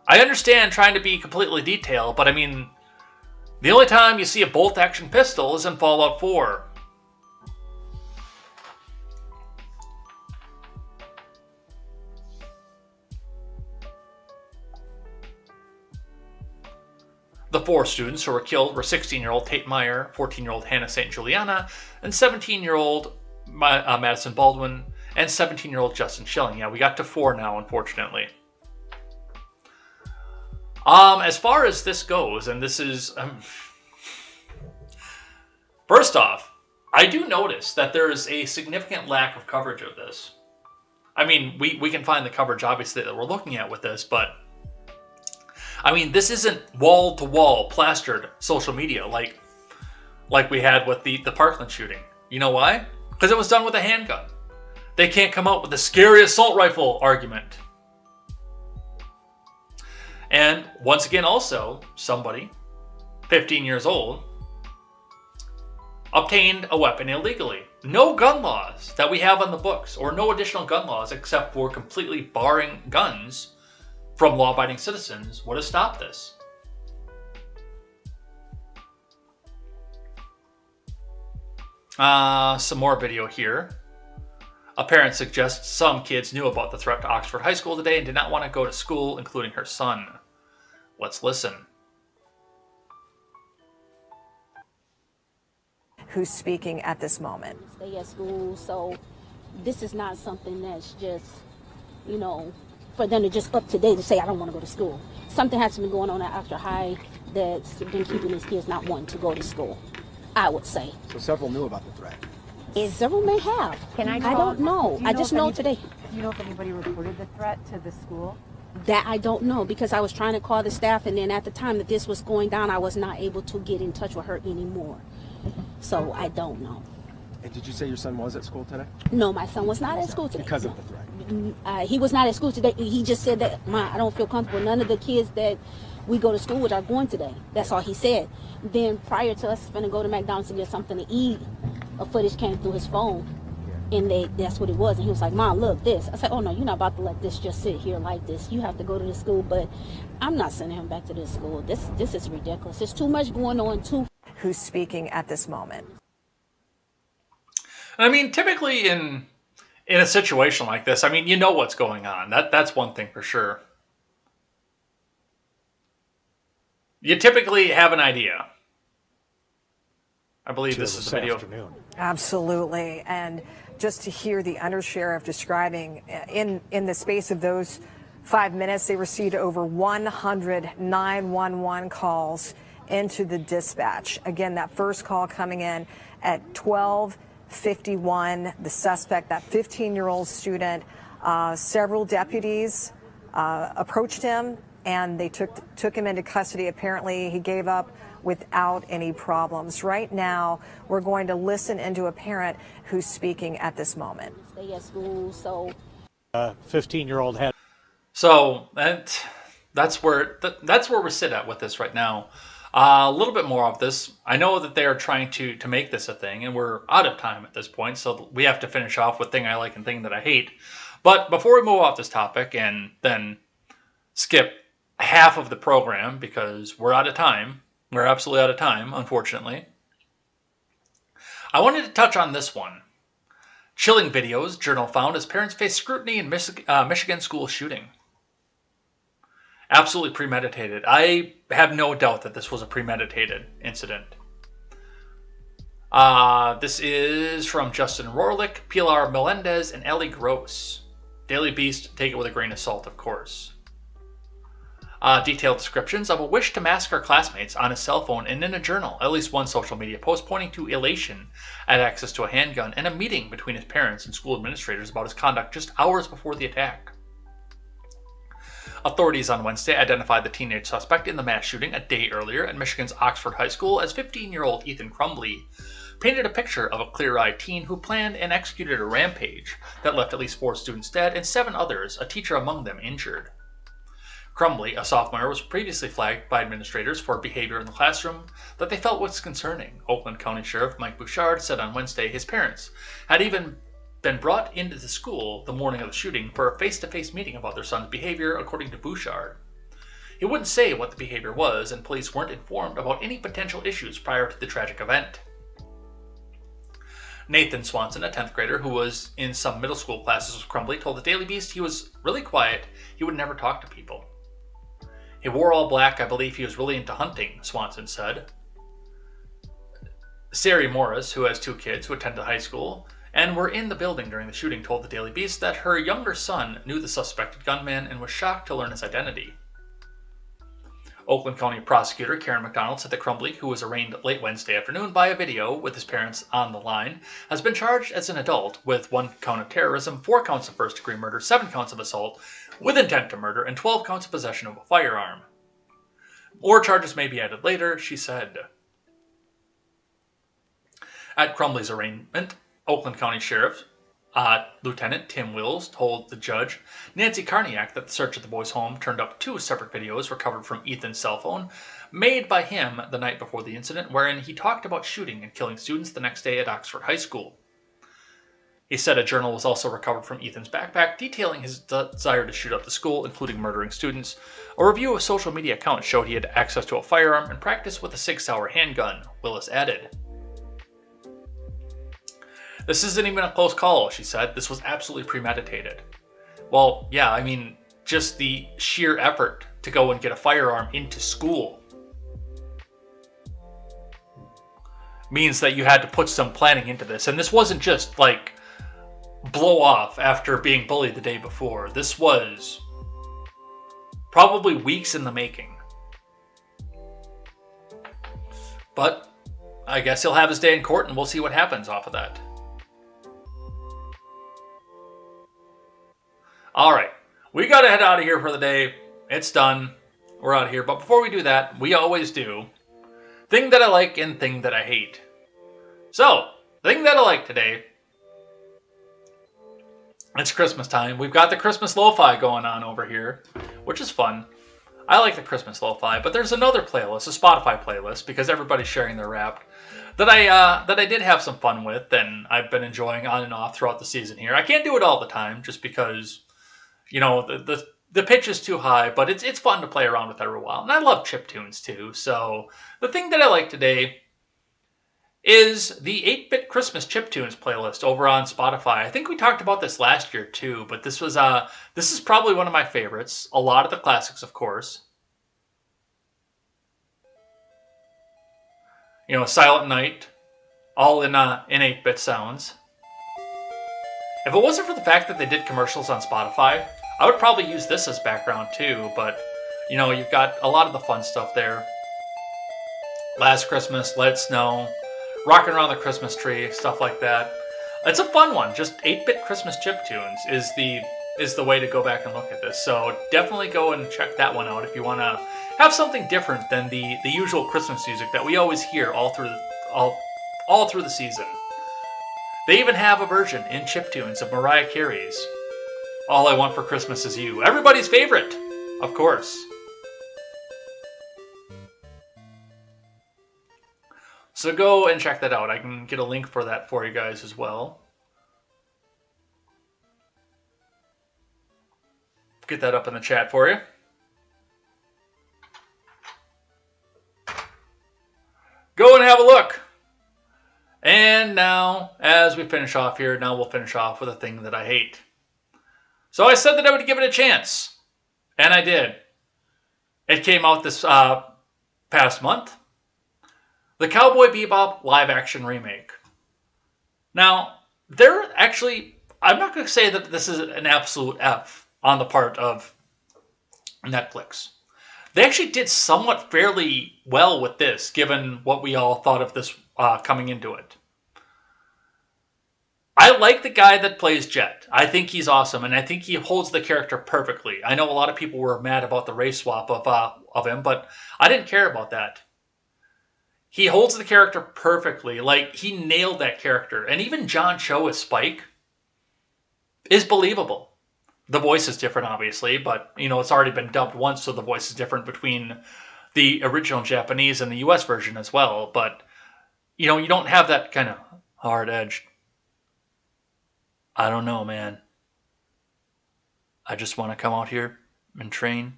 I understand trying to be completely detailed, but I mean, the only time you see a bolt-action pistol is in Fallout 4. The 4 students who were killed were 16-year-old Tate Meyer, 14-year-old Hannah St. Juliana, and 17-year-old Madison Baldwin, and 17-year-old Justin Schilling. Yeah, we got to 4 now, unfortunately. As far as this goes, and this is... first off, I do notice that there is a significant lack of coverage of this. I mean, we can find the coverage, obviously, that we're looking at with this, but... I mean, this isn't wall-to-wall plastered social media like we had with the Parkland shooting. You know why? Because it was done with a handgun. They can't come out with the scary assault rifle argument. And once again, also, somebody, 15 years old, obtained a weapon illegally. No gun laws that we have on the books, or no additional gun laws except for completely barring guns from law-abiding citizens would have stopped this. Some more video here. A parent suggests some kids knew about the threat to Oxford High School today and did not want to go to school, including her son. Let's listen. Who's speaking at this moment? Stay at school, so this is not something that's just, you know, for them to just up to date to say, I don't want to go to school. Something has been going on at Oxford High that's been keeping these kids not wanting to go to school, I would say. So several knew about the threat. Several may have. I don't know. I just know today. Do you know if anybody reported the threat to the school? That I don't know, because I was trying to call the staff, and then at the time that this was going down, I was not able to get in touch with her anymore. So I don't know. And did you say your son was at school today? No, my son was not at school today. Because of the threat? He was not at school today. He just said that, I don't feel comfortable. None of the kids that we go to school with are going today. That's all he said. Then prior to us going to go to McDonald's to get something to eat, a footage came through his phone. And that's what it was. And he was like, Mom, look, this. I said, oh, no, you're not about to let this just sit here like this. You have to go to the school. But I'm not sending him back to this school. This is ridiculous. There's too much going on, too. Who's speaking at this moment? I mean, typically in a situation like this, I mean, you know what's going on. That's one thing for sure. You typically have an idea. I believe this is the video. Afternoon. Absolutely. And just to hear the undersheriff describing in the space of those 5 minutes, they received over 100 911 calls into the dispatch. Again, that first call coming in at 12:51. The suspect, that 15-year-old student, several deputies approached him and they took him into custody. Apparently, he gave up without any problems. Right now, we're going to listen into a parent who's speaking at this moment. Stay at school, so 15-year-old had. So that's where we sit at with this right now. A little bit more of this. I know that they are trying to make this a thing, and we're out of time at this point, so we have to finish off with thing I like and thing that I hate. But before we move off this topic and then skip half of the program because we're out of time, we're absolutely out of time, unfortunately, I wanted to touch on this one. Chilling videos, Journal found as parents face scrutiny in Michigan school shooting. Absolutely premeditated. I have no doubt that this was a premeditated incident. This is from Justin Rorlick, Pilar Melendez, and Ellie Gross. Daily Beast, take it with a grain of salt, of course. Detailed descriptions of a wish to massacre classmates on his cell phone and in a journal. At least one social media post pointing to elation at access to a handgun and a meeting between his parents and school administrators about his conduct just hours before the attack. Authorities on Wednesday identified the teenage suspect in the mass shooting a day earlier at Michigan's Oxford High School as 15-year-old Ethan Crumbley, painted a picture of a clear-eyed teen who planned and executed a rampage that left at least 4 students dead and 7 others, a teacher among them, injured. Crumbly, a sophomore, was previously flagged by administrators for behavior in the classroom that they felt was concerning. Oakland County Sheriff Mike Bouchard said on Wednesday his parents had even been brought into the school the morning of the shooting for a face-to-face meeting about their son's behavior, according to Bouchard. He wouldn't say what the behavior was, and police weren't informed about any potential issues prior to the tragic event. Nathan Swanson, a 10th grader who was in some middle school classes with Crumbly, told the Daily Beast he was really quiet, he would never talk to people. He wore all black, I believe he was really into hunting, Swanson said. Sari Morris, who has 2 kids who attend high school and were in the building during the shooting, told the Daily Beast that her younger son knew the suspected gunman and was shocked to learn his identity. Oakland County prosecutor Karen McDonald said that Crumbly, who was arraigned late Wednesday afternoon by a video with his parents on the line, has been charged as an adult with 1 count of terrorism, 4 counts of first-degree murder, 7 counts of assault with intent to murder, and 12 counts of possession of a firearm. More charges may be added later, she said. At Crumbly's arraignment, Oakland County Sheriff Lieutenant Tim Wills told the judge, Nancy Karniak, that the search at the boy's home turned up 2 separate videos recovered from Ethan's cell phone, made by him the night before the incident, wherein he talked about shooting and killing students the next day at Oxford High School. He said a journal was also recovered from Ethan's backpack, detailing his desire to shoot up the school, including murdering students. A review of social media accounts showed he had access to a firearm and practiced with a 6-hour handgun, Willis added. This isn't even a close call, she said. This was absolutely premeditated. Well, yeah, I mean, just the sheer effort to go and get a firearm into school means that you had to put some planning into this. And this wasn't just like blow off after being bullied the day before. This was probably weeks in the making. But I guess he'll have his day in court and we'll see what happens off of that. Alright, we gotta head out of here for the day. It's done. We're out of here. But before we do that, we always do thing that I like and thing that I hate. So, thing that I like today, it's Christmas time. We've got the Christmas lo-fi going on over here, which is fun. I like the Christmas lo-fi, but there's another playlist, a Spotify playlist, because everybody's sharing their Wrapped, that I did have some fun with, and I've been enjoying on and off throughout the season here. I can't do it all the time, just because, you know, the pitch is too high, but it's fun to play around with every while. And I love chip tunes too. So the thing that I like today is the 8-Bit Christmas Chip Tunes playlist over on Spotify. I think we talked about this last year too, but this is probably one of my favorites. A lot of the classics, of course. You know, Silent Night, all in 8-bit sounds. If it wasn't for the fact that they did commercials on Spotify, I would probably use this as background too, but, you know, you've got a lot of the fun stuff there. Last Christmas, Let It Snow, Rockin' Around the Christmas Tree, stuff like that. It's a fun one. Just 8-bit Christmas chip tunes is the way to go back and look at this. So definitely go and check that one out if you want to have something different than the usual Christmas music that we always hear all through the season. They even have a version in chiptunes of Mariah Carey's All I Want for Christmas Is You. Everybody's favorite, of course. So go and check that out. I can get a link for that for you guys as well. Get that up in the chat for you. Go and have a look. And now, as we finish off here, now we'll finish off with a thing that I hate. So I said that I would give it a chance. And I did. It came out this past month. The Cowboy Bebop live-action remake. Now, I'm not going to say that this is an absolute F on the part of Netflix. They actually did somewhat fairly well with this, given what we all thought of this coming into it. I like the guy that plays Jet. I think he's awesome, and I think he holds the character perfectly. I know a lot of people were mad about the race swap of him, but I didn't care about that. he holds the character perfectly. Like, he nailed that character. And even John Cho as Spike is believable. The voice is different, obviously, but, it's already been dubbed once, so the voice is different between the original Japanese and the US version as well. But, you don't have that kind of hard-edged, I don't know, man. I just want to come out here and train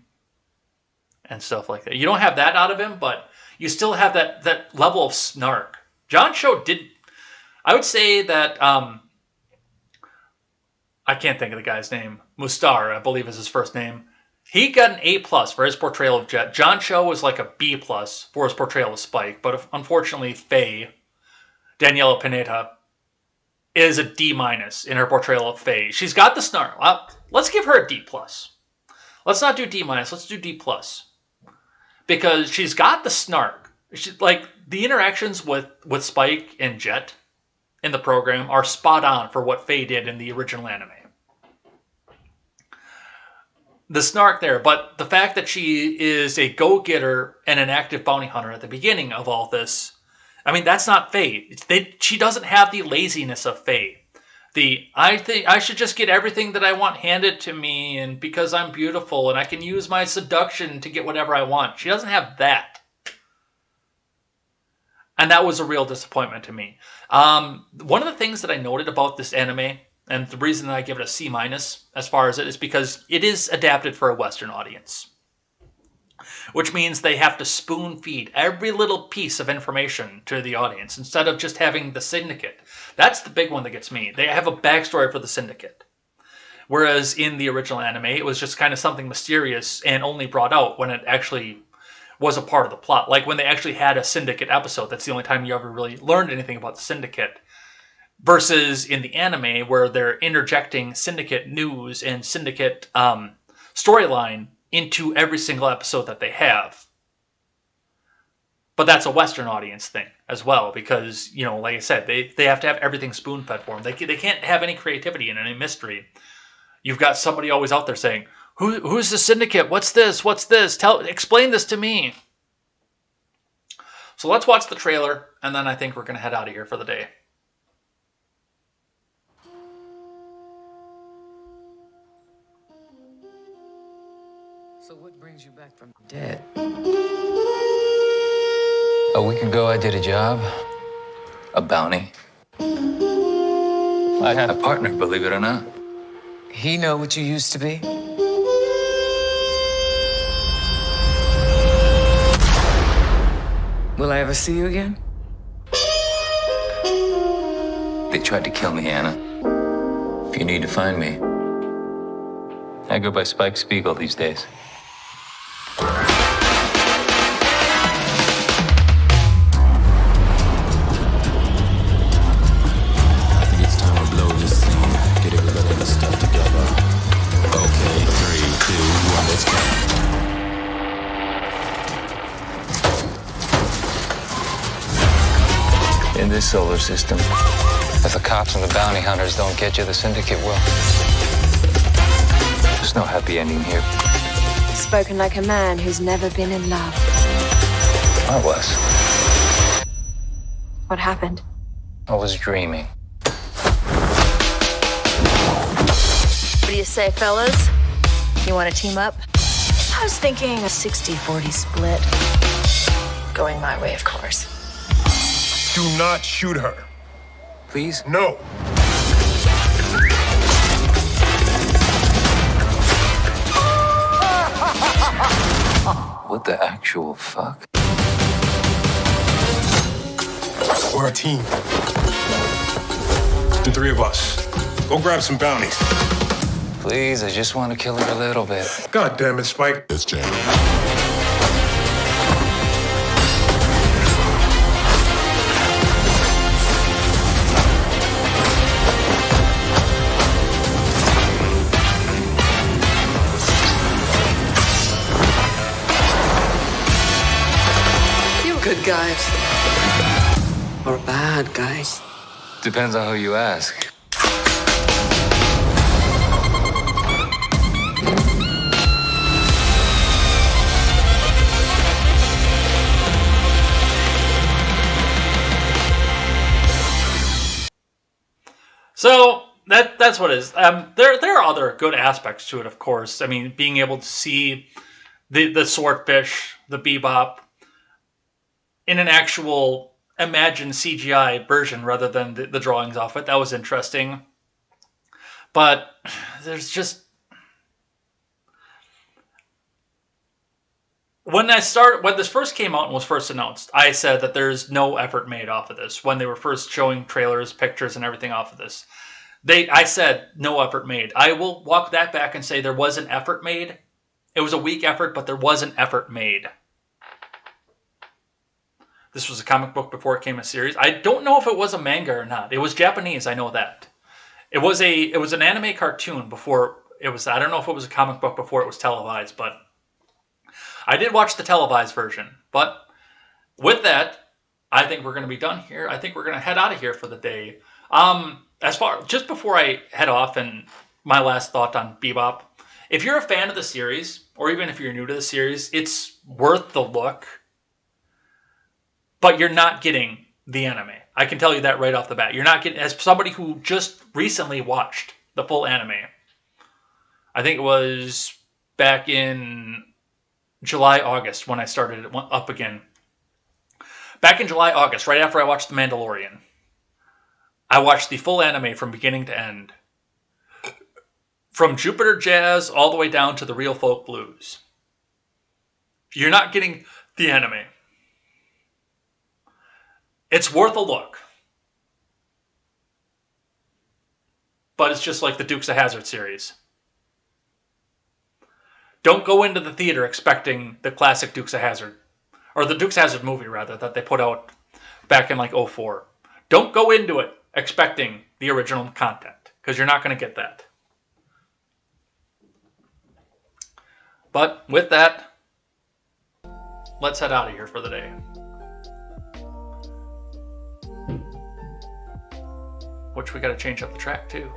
and stuff like that. You don't have that out of him, but you still have that level of snark. John Cho did... I would say that... I can't think of the guy's name. Mustar, I believe is his first name. He got an A+ for his portrayal of Jet. John Cho was like a B+ for his portrayal of Spike. But unfortunately, Faye, Daniela Pineda, is a D- in her portrayal of Faye. She's got the snark. Well, let's give her a D+. Let's not do D-, let's do D+. Because she's got the snark. Like, the interactions with Spike and Jet in the program are spot on for what Faye did in the original anime. The snark there, but the fact that she is a go-getter and an active bounty hunter at the beginning of all this, I mean, that's not Faye. She doesn't have the laziness of Faye. I think I should just get everything that I want handed to me, and because I'm beautiful and I can use my seduction to get whatever I want. She doesn't have that. And that was a real disappointment to me. One of the things that I noted about this anime, and the reason that I give it a C- as far as it is because it is adapted for a Western audience. Which means they have to spoon feed every little piece of information to the audience instead of just having the syndicate. That's the big one that gets me. They have a backstory for the syndicate. Whereas in the original anime, it was just kind of something mysterious and only brought out when it actually was a part of the plot. Like when they actually had a syndicate episode. That's the only time you ever really learned anything about the syndicate. Versus in the anime where they're interjecting syndicate news and syndicate storyline into every single episode that they have. But that's a Western audience thing as well because, like I said, they have to have everything spoon-fed for them. They can't have any creativity and any mystery. You've got somebody always out there saying, Who's the syndicate? What's this? What's this? Explain this to me. So let's watch the trailer, and then I think we're going to head out of here for the day. So what brings you back from dead? A week ago, I did a job. A bounty. I had a partner, believe it or not. He know what you used to be? Will I ever see you again? They tried to kill me, Anna. If you need to find me, I go by Spike Spiegel these days. I think it's time to blow this scene. Get everybody in the stuff together. Okay, 3, 2, 1, let's go. In this solar system, if the cops and the bounty hunters don't get you, the syndicate will. There's no happy ending here. Spoken like a man who's never been in love. I was. What happened? I was dreaming. What do you say, fellas? You want to team up? I was thinking a 60-40 split. Going my way, of course. Do not shoot her. Please? No. What the actual fuck? We're a team. The 3 of us. Go grab some bounties. Please, I just want to kill her a little bit. God damn it, Spike. It's Jamie. Good guys. Or bad guys. Depends on who you ask. So that's what it is. There are other good aspects to it, of course. I mean, being able to see the swordfish, the bebop, in an actual imagined CGI version rather than the drawings off it. That was interesting. But there's just... When this first came out and was first announced, I said that there's no effort made off of this. When they were first showing trailers, pictures, and everything off of this, I said no effort made. I will walk that back and say there was an effort made. It was a weak effort, but there was an effort made. This was a comic book before it came a series. I don't know if it was a manga or not. It was Japanese, I know that. It was an anime cartoon before it was... I don't know if it was a comic book before it was televised, but I did watch the televised version. But with that, I think we're going to be done here. I think we're going to head out of here for the day. Just before I head off, and my last thought on Bebop, if you're a fan of the series, or even if you're new to the series, it's worth the look. But you're not getting the anime. I can tell you that right off the bat. You're not getting... As somebody who just recently watched the full anime, I think it was back in July, August, when I started it up again. Back in July, August, right after I watched The Mandalorian, I watched the full anime from beginning to end. From Jupiter Jazz all the way down to the Real Folk Blues. You're not getting the anime. It's worth a look. But it's just like the Dukes of Hazzard series. Don't go into the theater expecting the classic Dukes of Hazzard. Or the Dukes of Hazzard movie, rather, that they put out back in like 2004. Don't go into it expecting the original content. Because you're not going to get that. But with that, let's head out of here for the day. Which we got to change up the track too.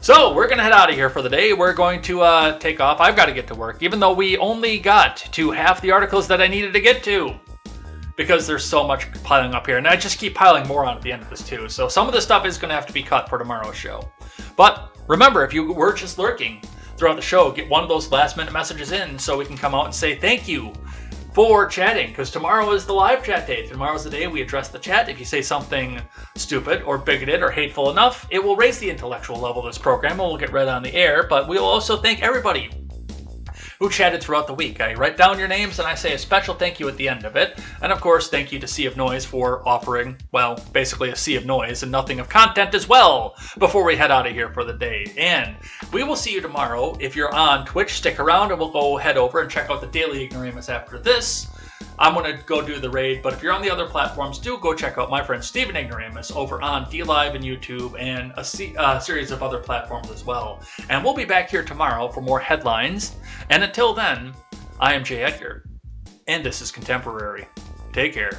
So we're going to head out of here for the day. We're going to take off. I've got to get to work, even though we only got to half the articles that I needed to get to. Because there's so much piling up here. And I just keep piling more on at the end of this too. So some of this stuff is going to have to be cut for tomorrow's show. But remember, if you were just lurking throughout the show, get one of those last minute messages in so we can come out and say thank you for chatting, because tomorrow is the live chat day. Tomorrow's the day we address the chat. If you say something stupid or bigoted or hateful enough, it will raise the intellectual level of this program and we'll get read on the air. But we'll also thank everybody who chatted throughout the week. I write down your names and I say a special thank you at the end of it. And of course, thank you to Sea of Noise for offering, well, basically a sea of noise and nothing of content as well before we head out of here for the day. And we will see you tomorrow. If you're on Twitch, stick around and we'll go head over and check out the Daily Ignoramus after this. I'm going to go do the raid, but if you're on the other platforms, do go check out my friend Steven Ignoramus over on DLive and YouTube and a series of other platforms as well. And we'll be back here tomorrow for more headlines. And until then, I am Jay Edgar, and this is Contemporary. Take care.